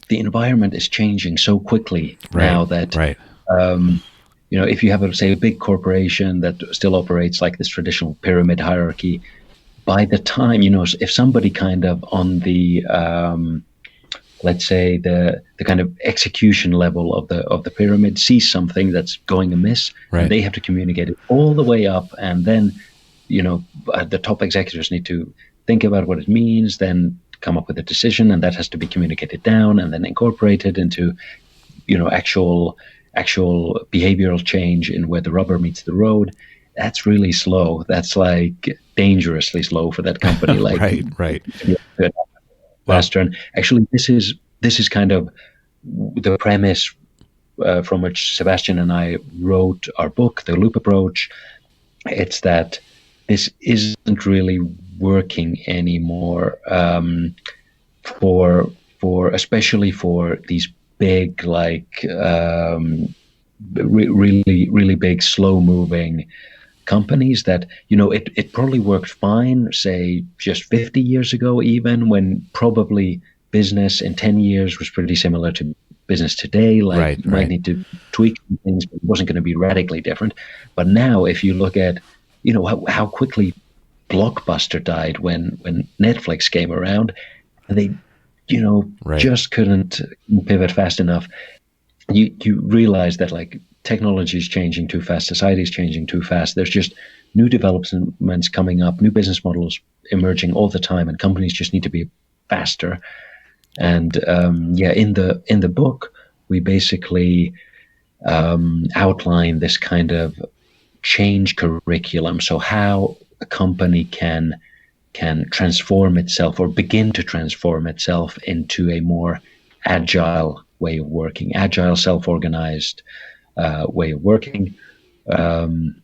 the environment is changing so quickly now that, if you have, a big corporation that still operates like this traditional pyramid hierarchy, by the time, if somebody kind of on the, let's say the kind of execution level of the pyramid sees something that's going amiss, and they have to communicate it all the way up, and then the top executives need to think about what it means, then come up with a decision, and that has to be communicated down and then incorporated into actual behavioral change in where the rubber meets the road. that's really slow. That's like dangerously slow for that company. Like right. Faster. And actually, this is kind of the premise from which Sebastian and I wrote our book, The Loop Approach. It's that this isn't really working anymore for especially for these big, like really big, slow moving companies that, it probably worked fine, say just 50 years ago, even when probably business in 10 years was pretty similar to business today. Like you might need to tweak things, but it wasn't going to be radically different. But now if you look at, how quickly Blockbuster died when Netflix came around, and they, just couldn't pivot fast enough. You realize that like technology is changing too fast, society is changing too fast. There's just new developments coming up, new business models emerging all the time, and companies just need to be faster. And in the book, we basically outline this kind of change curriculum. So how a company can transform itself or begin to transform itself into a more agile way of working, agile, self-organized way of working. And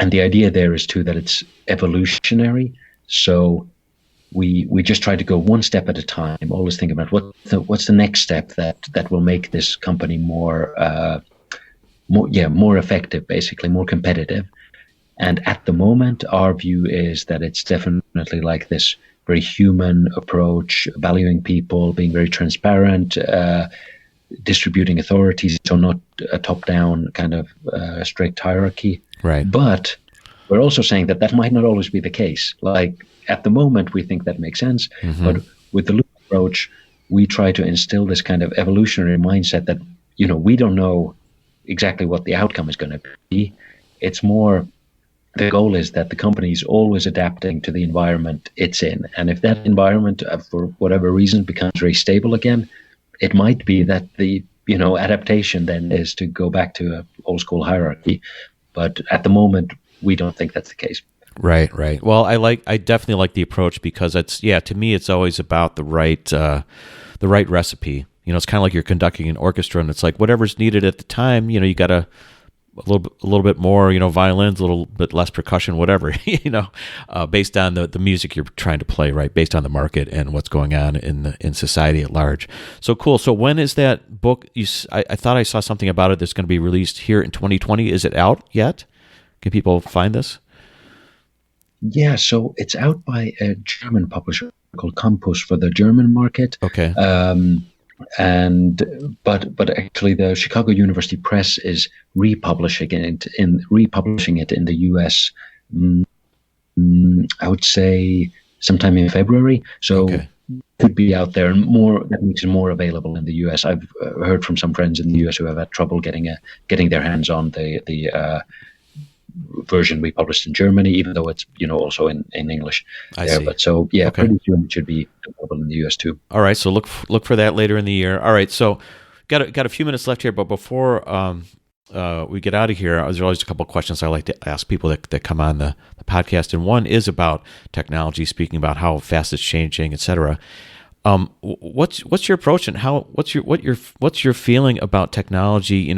the idea there is too that it's evolutionary. So we just try to go one step at a time, always think about what's the next step that will make this company more effective, basically more competitive. And at the moment, our view is that it's definitely like this very human approach, valuing people, being very transparent, distributing authorities, so not a top-down kind of strict hierarchy. Right. But we're also saying that might not always be the case. Like at the moment, we think that makes sense. Mm-hmm. But with the loop approach, we try to instill this kind of evolutionary mindset that, we don't know exactly what the outcome is going to be. It's more, the goal is that the company is always adapting to the environment it's in. And if that environment, for whatever reason, becomes very stable again, it might be that the, adaptation then is to go back to an old school hierarchy. But at the moment, we don't think that's the case. Right. Well, I definitely like the approach because to me, it's always about the right recipe. It's kind of like you're conducting an orchestra, and it's like whatever's needed at the time. You got a little bit more, violins, a little bit less percussion, whatever. Based on the music you're trying to play, right? Based on the market and what's going on in society at large. So cool. So when is that book? I thought I saw something about it that's going to be released here in 2020. Is it out yet? Can people find this? Yeah, so it's out by a German publisher called Campus for the German market. Okay. But actually, the Chicago University Press is republishing it in the U.S. I would say sometime in February. So it could be out there, and that makes it more available in the U.S. I've heard from some friends in the U.S. who have had trouble getting their hands on the version we published in Germany, even though it's also in English. I see. But so pretty soon it should be available in the US too. All right, so look for that later in the year. All right, so got a few minutes left here, but before we get out of here, there's always a couple of questions I like to ask people that come on the podcast, and one is about technology, speaking about how fast it's changing, etc. What's your approach, and what's your feeling about technology?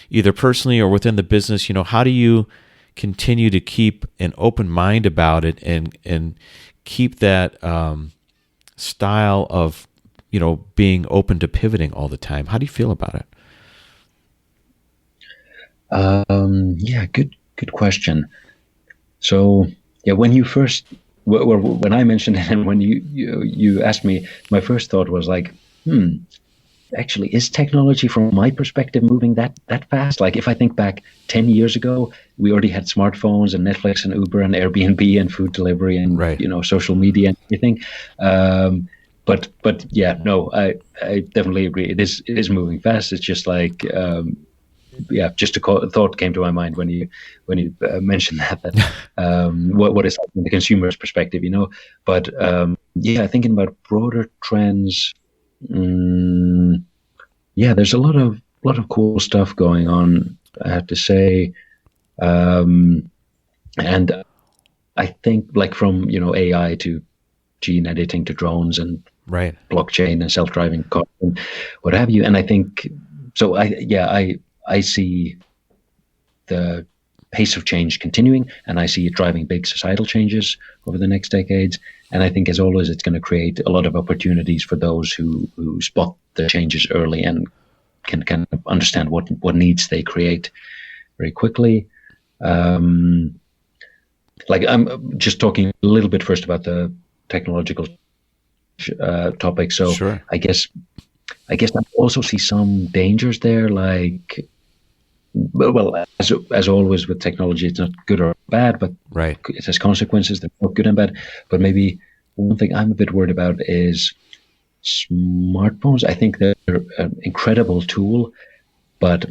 Either personally or within the business. How do you continue to keep an open mind about it and keep that style of being open to pivoting all the time? How do you feel about it? Good question. So when you first when I mentioned it and when you asked me, my first thought was like, actually, is technology from my perspective moving that fast? Like if I think back 10 years ago, we already had smartphones and Netflix and Uber and Airbnb and food delivery and social media and everything. But no, I definitely agree. It is moving fast. It's just like just a thought came to my mind when you mentioned that what is from the consumer's perspective, But thinking about broader trends. There's a lot of cool stuff going on, I have to say. And I think like from, AI to gene editing to drones and Right. blockchain and self-driving cars and what have you. And I think, so I see the pace of change continuing, and I see it driving big societal changes over the next decades. And I think, as always, it's going to create a lot of opportunities for those who spot the changes early and can kind of understand what needs they create very quickly. Like, I'm just talking a little bit first about the technological topic. So Sure. I guess I also see some dangers there. Like, well, as always with technology, it's not good or bad, but Right. it has consequences. They're both good and bad. But maybe one thing I'm a bit worried about is smartphones. I think they're an incredible tool, but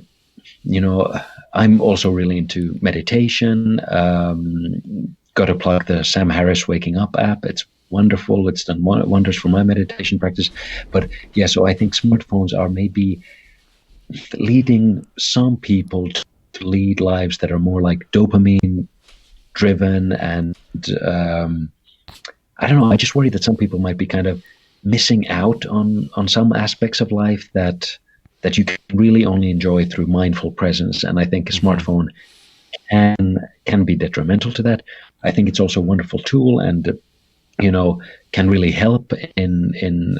I'm also really into meditation. Got to plug the Sam Harris Waking Up app. It's wonderful. It's done wonders for my meditation practice. But yeah, so I think smartphones are maybe leading some people to lead lives that are more like dopamine driven, and I don't know. I just worry that some people might be kind of missing out on some aspects of life that you can really only enjoy through mindful presence. And I think a smartphone can be detrimental to that. I think it's also a wonderful tool, and can really help in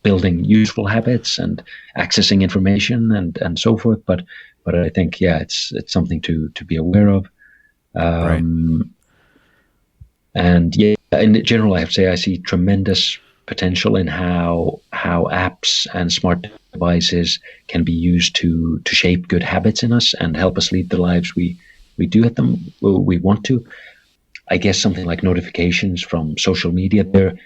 building useful habits and accessing information and so forth. But I think, yeah, it's something to be aware of. Right. And yeah, in general, I have to say I see tremendous potential in how apps and smart devices can be used to shape good habits in us and help us lead the lives we do at them, we want to. I guess something like notifications from social media, there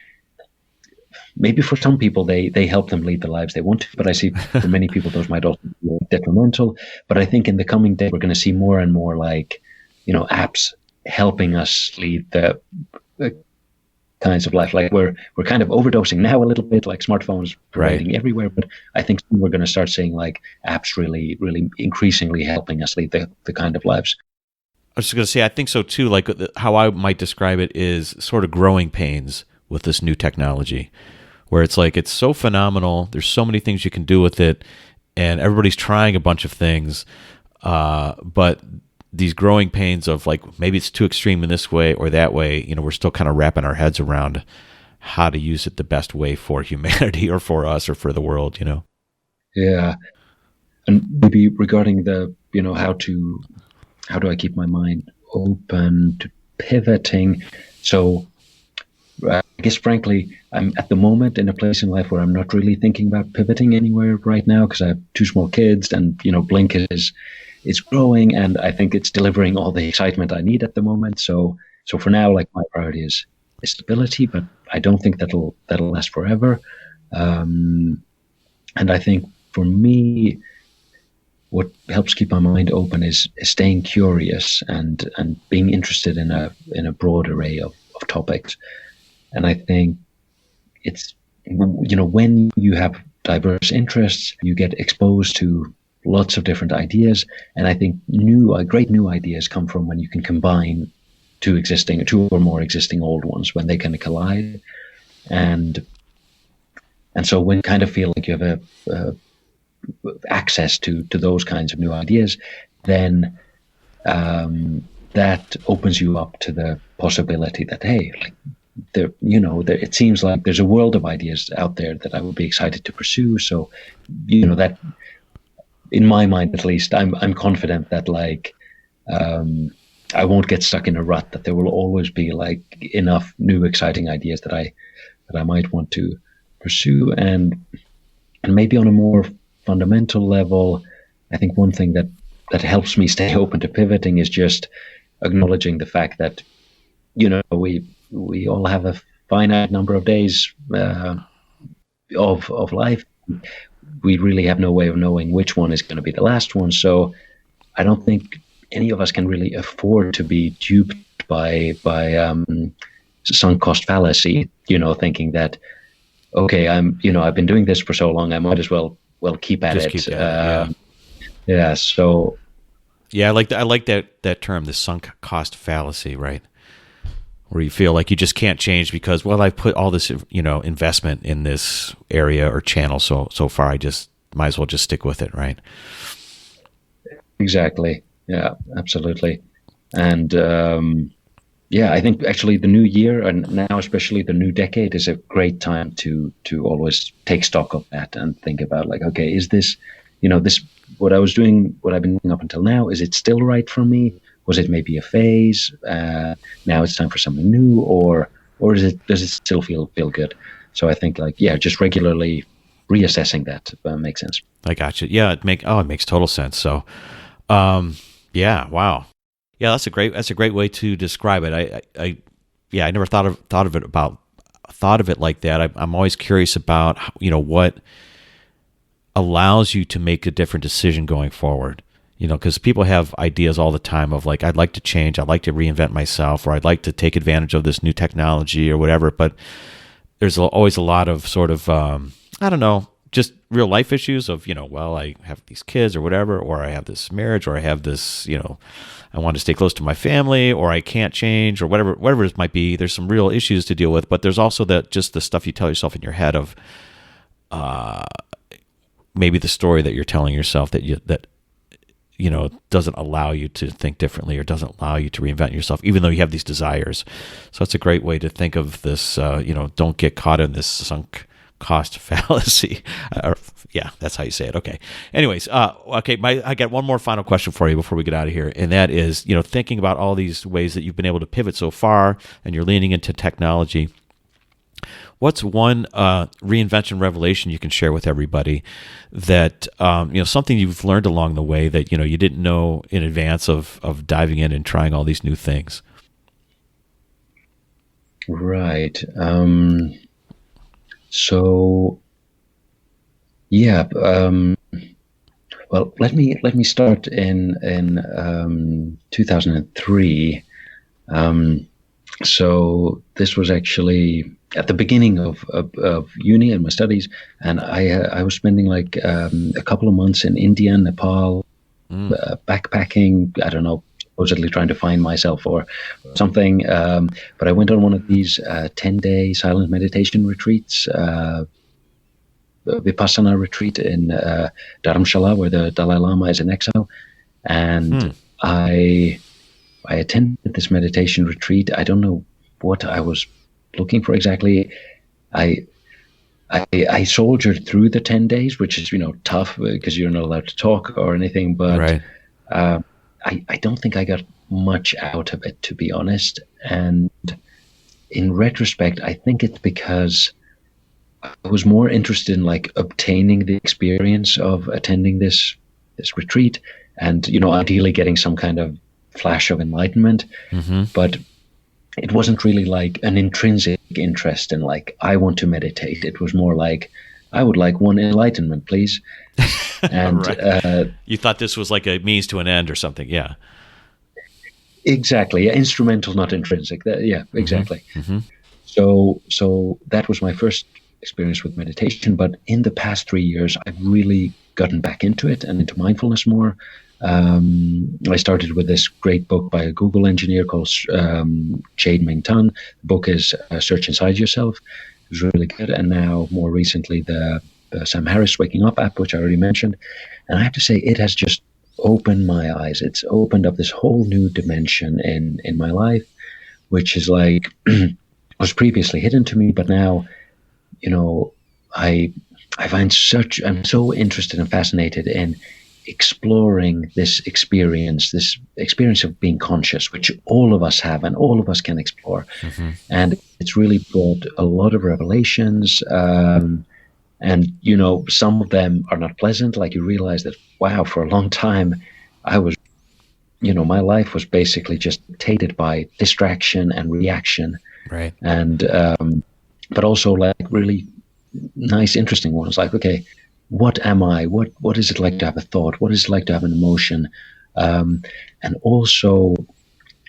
maybe for some people they help them lead the lives they want to, but I see for many people those might also be detrimental. But I think in the coming day we're going to see more and more like apps helping us lead the kinds of life. Like we're kind of overdosing now a little bit, like smartphones providing everywhere, but I think soon we're going to start seeing like apps really increasingly helping us lead the kind of lives. I was just going to say, I think so too. Like how I might describe it is sort of growing pains with this new technology, where it's like it's so phenomenal. There's so many things you can do with it, and everybody's trying a bunch of things, but these growing pains of like maybe it's too extreme in this way or that way. We're still kind of wrapping our heads around how to use it the best way for humanity or for us or for the world. Yeah, and maybe regarding the how do I keep my mind open to pivoting? So I guess, frankly, I'm at the moment in a place in life where I'm not really thinking about pivoting anywhere right now because I have 2 small kids, and Blinkist is growing, and I think it's delivering all the excitement I need at the moment. So for now, like my priority is stability, but I don't think that'll last forever. And I think for me, what helps keep my mind open is staying curious and being interested in a broad array of topics. And I think it's, when you have diverse interests, you get exposed to lots of different ideas. And I think great new ideas come from when you can combine two or more existing old ones, when they kind of collide. And so when you kind of feel like you have a access to those kinds of new ideas, then that opens you up to the possibility that, hey, like it seems like there's a world of ideas out there that I would be excited to pursue. So that, in my mind at least, I'm confident that like I won't get stuck in a rut, that there will always be like enough new exciting ideas that I might want to pursue. And maybe on a more fundamental level, I think one thing that helps me stay open to pivoting is just acknowledging the fact that we all have a finite number of days of life. We really have no way of knowing which one is going to be the last one. So I don't think any of us can really afford to be duped by sunk cost fallacy, thinking that, okay, I've been doing this for so long, I might as well keep at Just it. keep at it, yeah. So Yeah, I like that term, the sunk cost fallacy, right? Where you feel like you just can't change because, well, I've put all this, investment in this area or channel so far, I just might as well just stick with it, right? Exactly. Yeah, absolutely. And I think actually the new year, and now especially the new decade, is a great time to always take stock of that and think about, like, okay, is this, this what I've been doing up until now, is it still right for me? Was it maybe a phase? Now it's time for something new, or does it still feel good? So I think, like, just regularly reassessing that makes sense. I got you. Yeah, it makes total sense. So, wow. Yeah, that's a great way to describe it. I never thought of it like that. I'm always curious about what allows you to make a different decision going forward. Because people have ideas all the time of, like, I'd like to change, I'd like to reinvent myself, or I'd like to take advantage of this new technology or whatever. But there's always a lot of sort of, I don't know, just real life issues of, well, I have these kids or whatever, or I have this marriage, or I have this, I want to stay close to my family, or I can't change, or whatever it might be. There's some real issues to deal with, but there's also just the stuff you tell yourself in your head of, maybe the story that you're telling yourself that doesn't allow you to think differently or doesn't allow you to reinvent yourself, even though you have these desires. So it's a great way to think of this, don't get caught in this sunk cost fallacy. That's how you say it. Okay. Anyways, I got one more final question for you before we get out of here. And that is, thinking about all these ways that you've been able to pivot so far and you're leaning into technology. What's one reinvention revelation you can share with everybody that, something you've learned along the way that, you didn't know in advance of diving in and trying all these new things? Right. Well, let me start in 2003. So this was actually at the beginning of uni and my studies, and I was spending like a couple of months in India, Nepal, backpacking. I don't know, supposedly trying to find myself or something. But I went on one of these 10-day silent meditation retreats, Vipassana retreat in Dharamshala, where the Dalai Lama is in exile, and I attended this meditation retreat. I don't know what I was looking for exactly. I soldiered through the 10 days, which is, tough because you're not allowed to talk or anything. But right. I don't think I got much out of it, to be honest. And in retrospect, I think it's because I was more interested in, like, obtaining the experience of attending this retreat and, ideally getting some kind of flash of enlightenment. But it wasn't really like an intrinsic interest in, like, I want to meditate. It was more like, I would like one enlightenment, please. And right. You thought this was like a means to an end or something. Yeah, exactly. Yeah, instrumental, not intrinsic. Exactly. So that was my first experience with meditation. But in the past 3 years, I've really gotten back into it and into mindfulness more. I started with this great book by a Google engineer called Jade Ming Tan. The book is Search Inside Yourself. It was really good. And now, more recently, the Sam Harris Waking Up app, which I already mentioned. And I have to say, it has just opened my eyes. It's opened up this whole new dimension in my life, which is like was previously hidden to me, but now, I find I'm so interested and fascinated in exploring this experience of being conscious, which all of us have and all of us can explore. And it's really brought a lot of revelations. And, some of them are not pleasant. Like, you realize that, wow, for a long time, I was, my life was basically just dictated by distraction and reaction. Right. And, but also, like, really nice, interesting ones. Like, okay, what am I? What is it like to have a thought? What is it like to have an emotion? And also,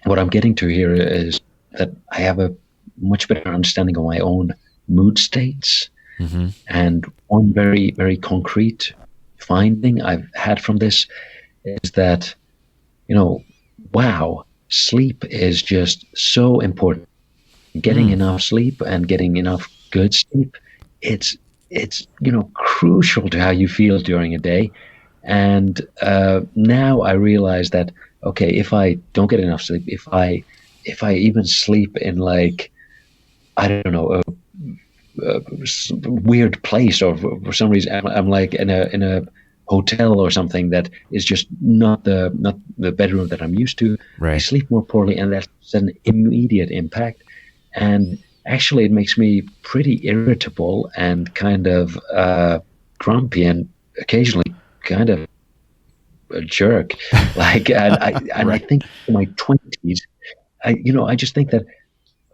what I'm getting to here is that I have a much better understanding of my own mood states. And one very, very concrete finding I've had from this is that wow, sleep is just so important. Getting enough sleep and getting enough good sleep, it's crucial to how you feel during a day. And now I realize that, okay, if I don't get enough sleep, if I even sleep in, like, I don't know, a weird place, or for some reason I'm like in a hotel or something that is just not the bedroom that I'm used to, Right. I sleep more poorly, and that's an immediate impact. And actually, it makes me pretty irritable and kind of grumpy, and occasionally kind of a jerk. Like, and I think in my 20s, I just think that,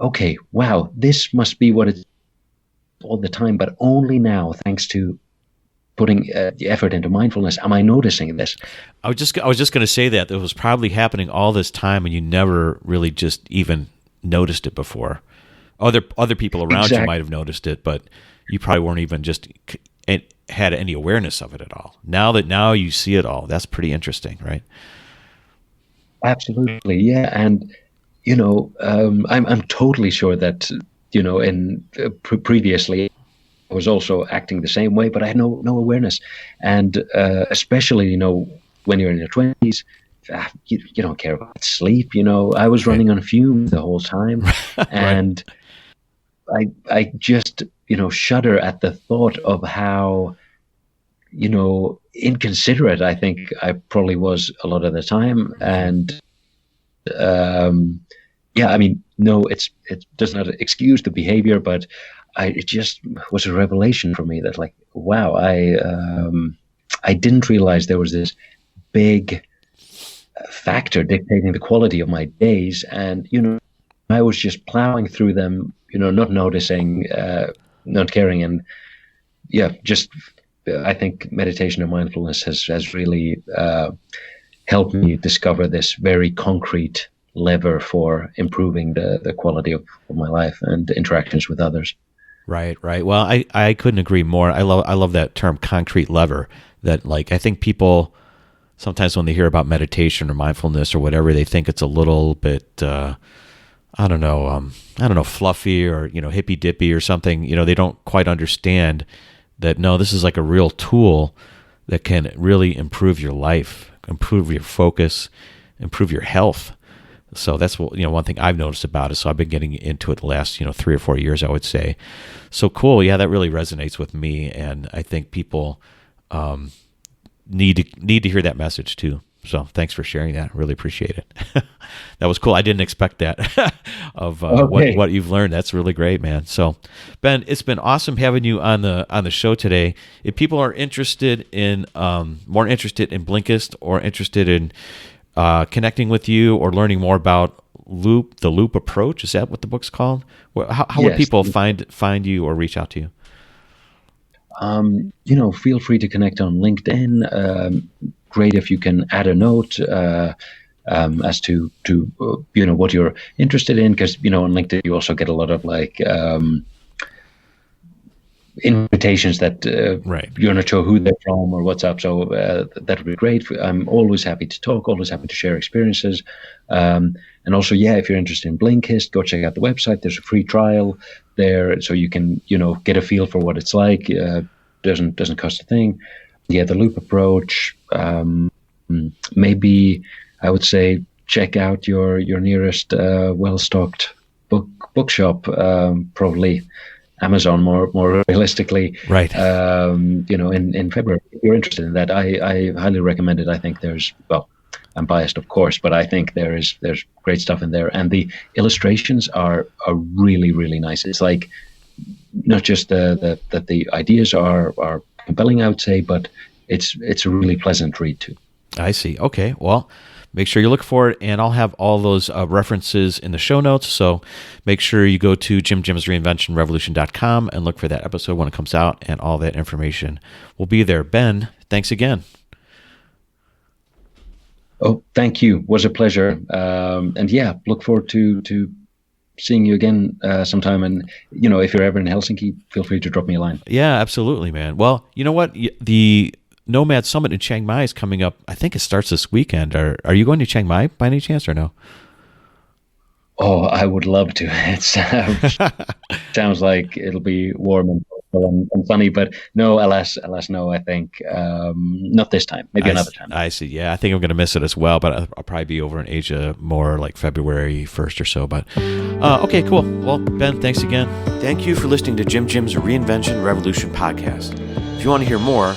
okay, wow, this must be what it's all the time, but only now, thanks to putting the effort into mindfulness, am I noticing this. I was just going to say that it was probably happening all this time, and you never really just even noticed it before. Other people around you might have noticed it, but you probably weren't even just had any awareness of it at all. Now you see it all. That's pretty interesting, right? Absolutely, yeah. And I'm totally sure that in previously I was also acting the same way, but I had no awareness. And especially when you're in your 20s, you don't care about sleep. I was running on fumes the whole time, and I just shudder at the thought of how inconsiderate I think I probably was a lot of the time. And I mean, no, it does not excuse the behavior, but it just was a revelation for me that, like, wow, I didn't realize there was this big factor dictating the quality of my days. And I was just plowing through them, not noticing, not caring. And just I think meditation and mindfulness has really helped me discover this very concrete lever for improving the quality of my life and interactions with others. Right. Well, I couldn't agree more. I love that term, concrete lever. That, like, I think people sometimes when they hear about meditation or mindfulness or whatever, they think it's a little bit, I don't know, fluffy or hippy dippy or something. They don't quite understand that. No, this is like a real tool that can really improve your life, improve your focus, improve your health. So that's what, one thing I've noticed about it. So I've been getting into it the last, 3 or 4 years, I would say. So cool. Yeah, that really resonates with me. And I think people need to hear that message too. So thanks for sharing that. Really appreciate it. That was cool. I didn't expect that of what you've learned. That's really great, man. So Ben, it's been awesome having you on the show today. If people are interested in more interested in Blinkist or interested in connecting with you or learning more about the loop approach, is that what the book's called? How would people find you or reach out to you? Feel free to connect on LinkedIn. Great if you can add a note as to what you're interested in, because on LinkedIn you also get a lot of invitations that you're not sure who they're from or what's up. So that would be great. I'm always happy to talk, always happy to share experiences. And also, if you're interested in Blinkist, go check out the website. There's a free trial there, so you can get a feel for what it's like. Doesn't cost a thing. The loop approach. Maybe I would say check out your nearest well-stocked bookshop. Probably Amazon more realistically. Right. In February, if you're interested in that, I highly recommend it. I think I'm biased, of course, but I think there's great stuff in there, and the illustrations are really, really nice. It's like not just that the ideas are compelling, I would say, but it's a really pleasant read too. I see. Okay. Well, make sure you look for it, and I'll have all those references in the show notes. So make sure you go to JimJim'sReinventionRevolution.com and look for that episode when it comes out, and all that information will be there. Ben, thanks again. Oh, thank you. It was a pleasure. And look forward to seeing you again sometime. And, if you're ever in Helsinki, feel free to drop me a line. Yeah, absolutely, man. Well, you know what? The Nomad Summit in Chiang Mai is coming up. I think it starts this weekend. Are you going to Chiang Mai by any chance or no? Oh, I would love to. It sounds like it'll be warm and sunny, but no, alas, no. I think not this time. Maybe another time. I see. Yeah, I think I'm going to miss it as well, but I'll probably be over in Asia more like February 1st or so. But okay, cool. Well, Ben, thanks again. Thank you for listening to Jim's Reinvention Revolution podcast. If you want to hear more,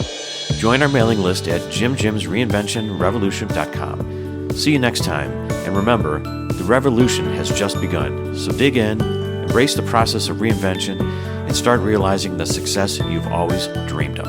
join our mailing list at jimjimsreinventionrevolution.com. See you next time, and remember, the revolution has just begun. So dig in, embrace the process of reinvention, and start realizing the success you've always dreamed of.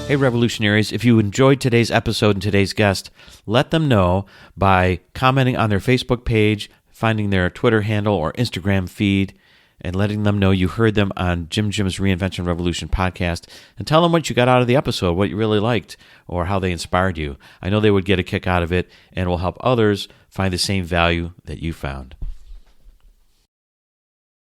Hey revolutionaries, if you enjoyed today's episode and today's guest, let them know by commenting on their Facebook page, finding their Twitter handle or Instagram feed, and letting them know you heard them on Jim's Reinvention Revolution podcast, and tell them what you got out of the episode, what you really liked, or how they inspired you. I know they would get a kick out of it, and will help others find the same value that you found.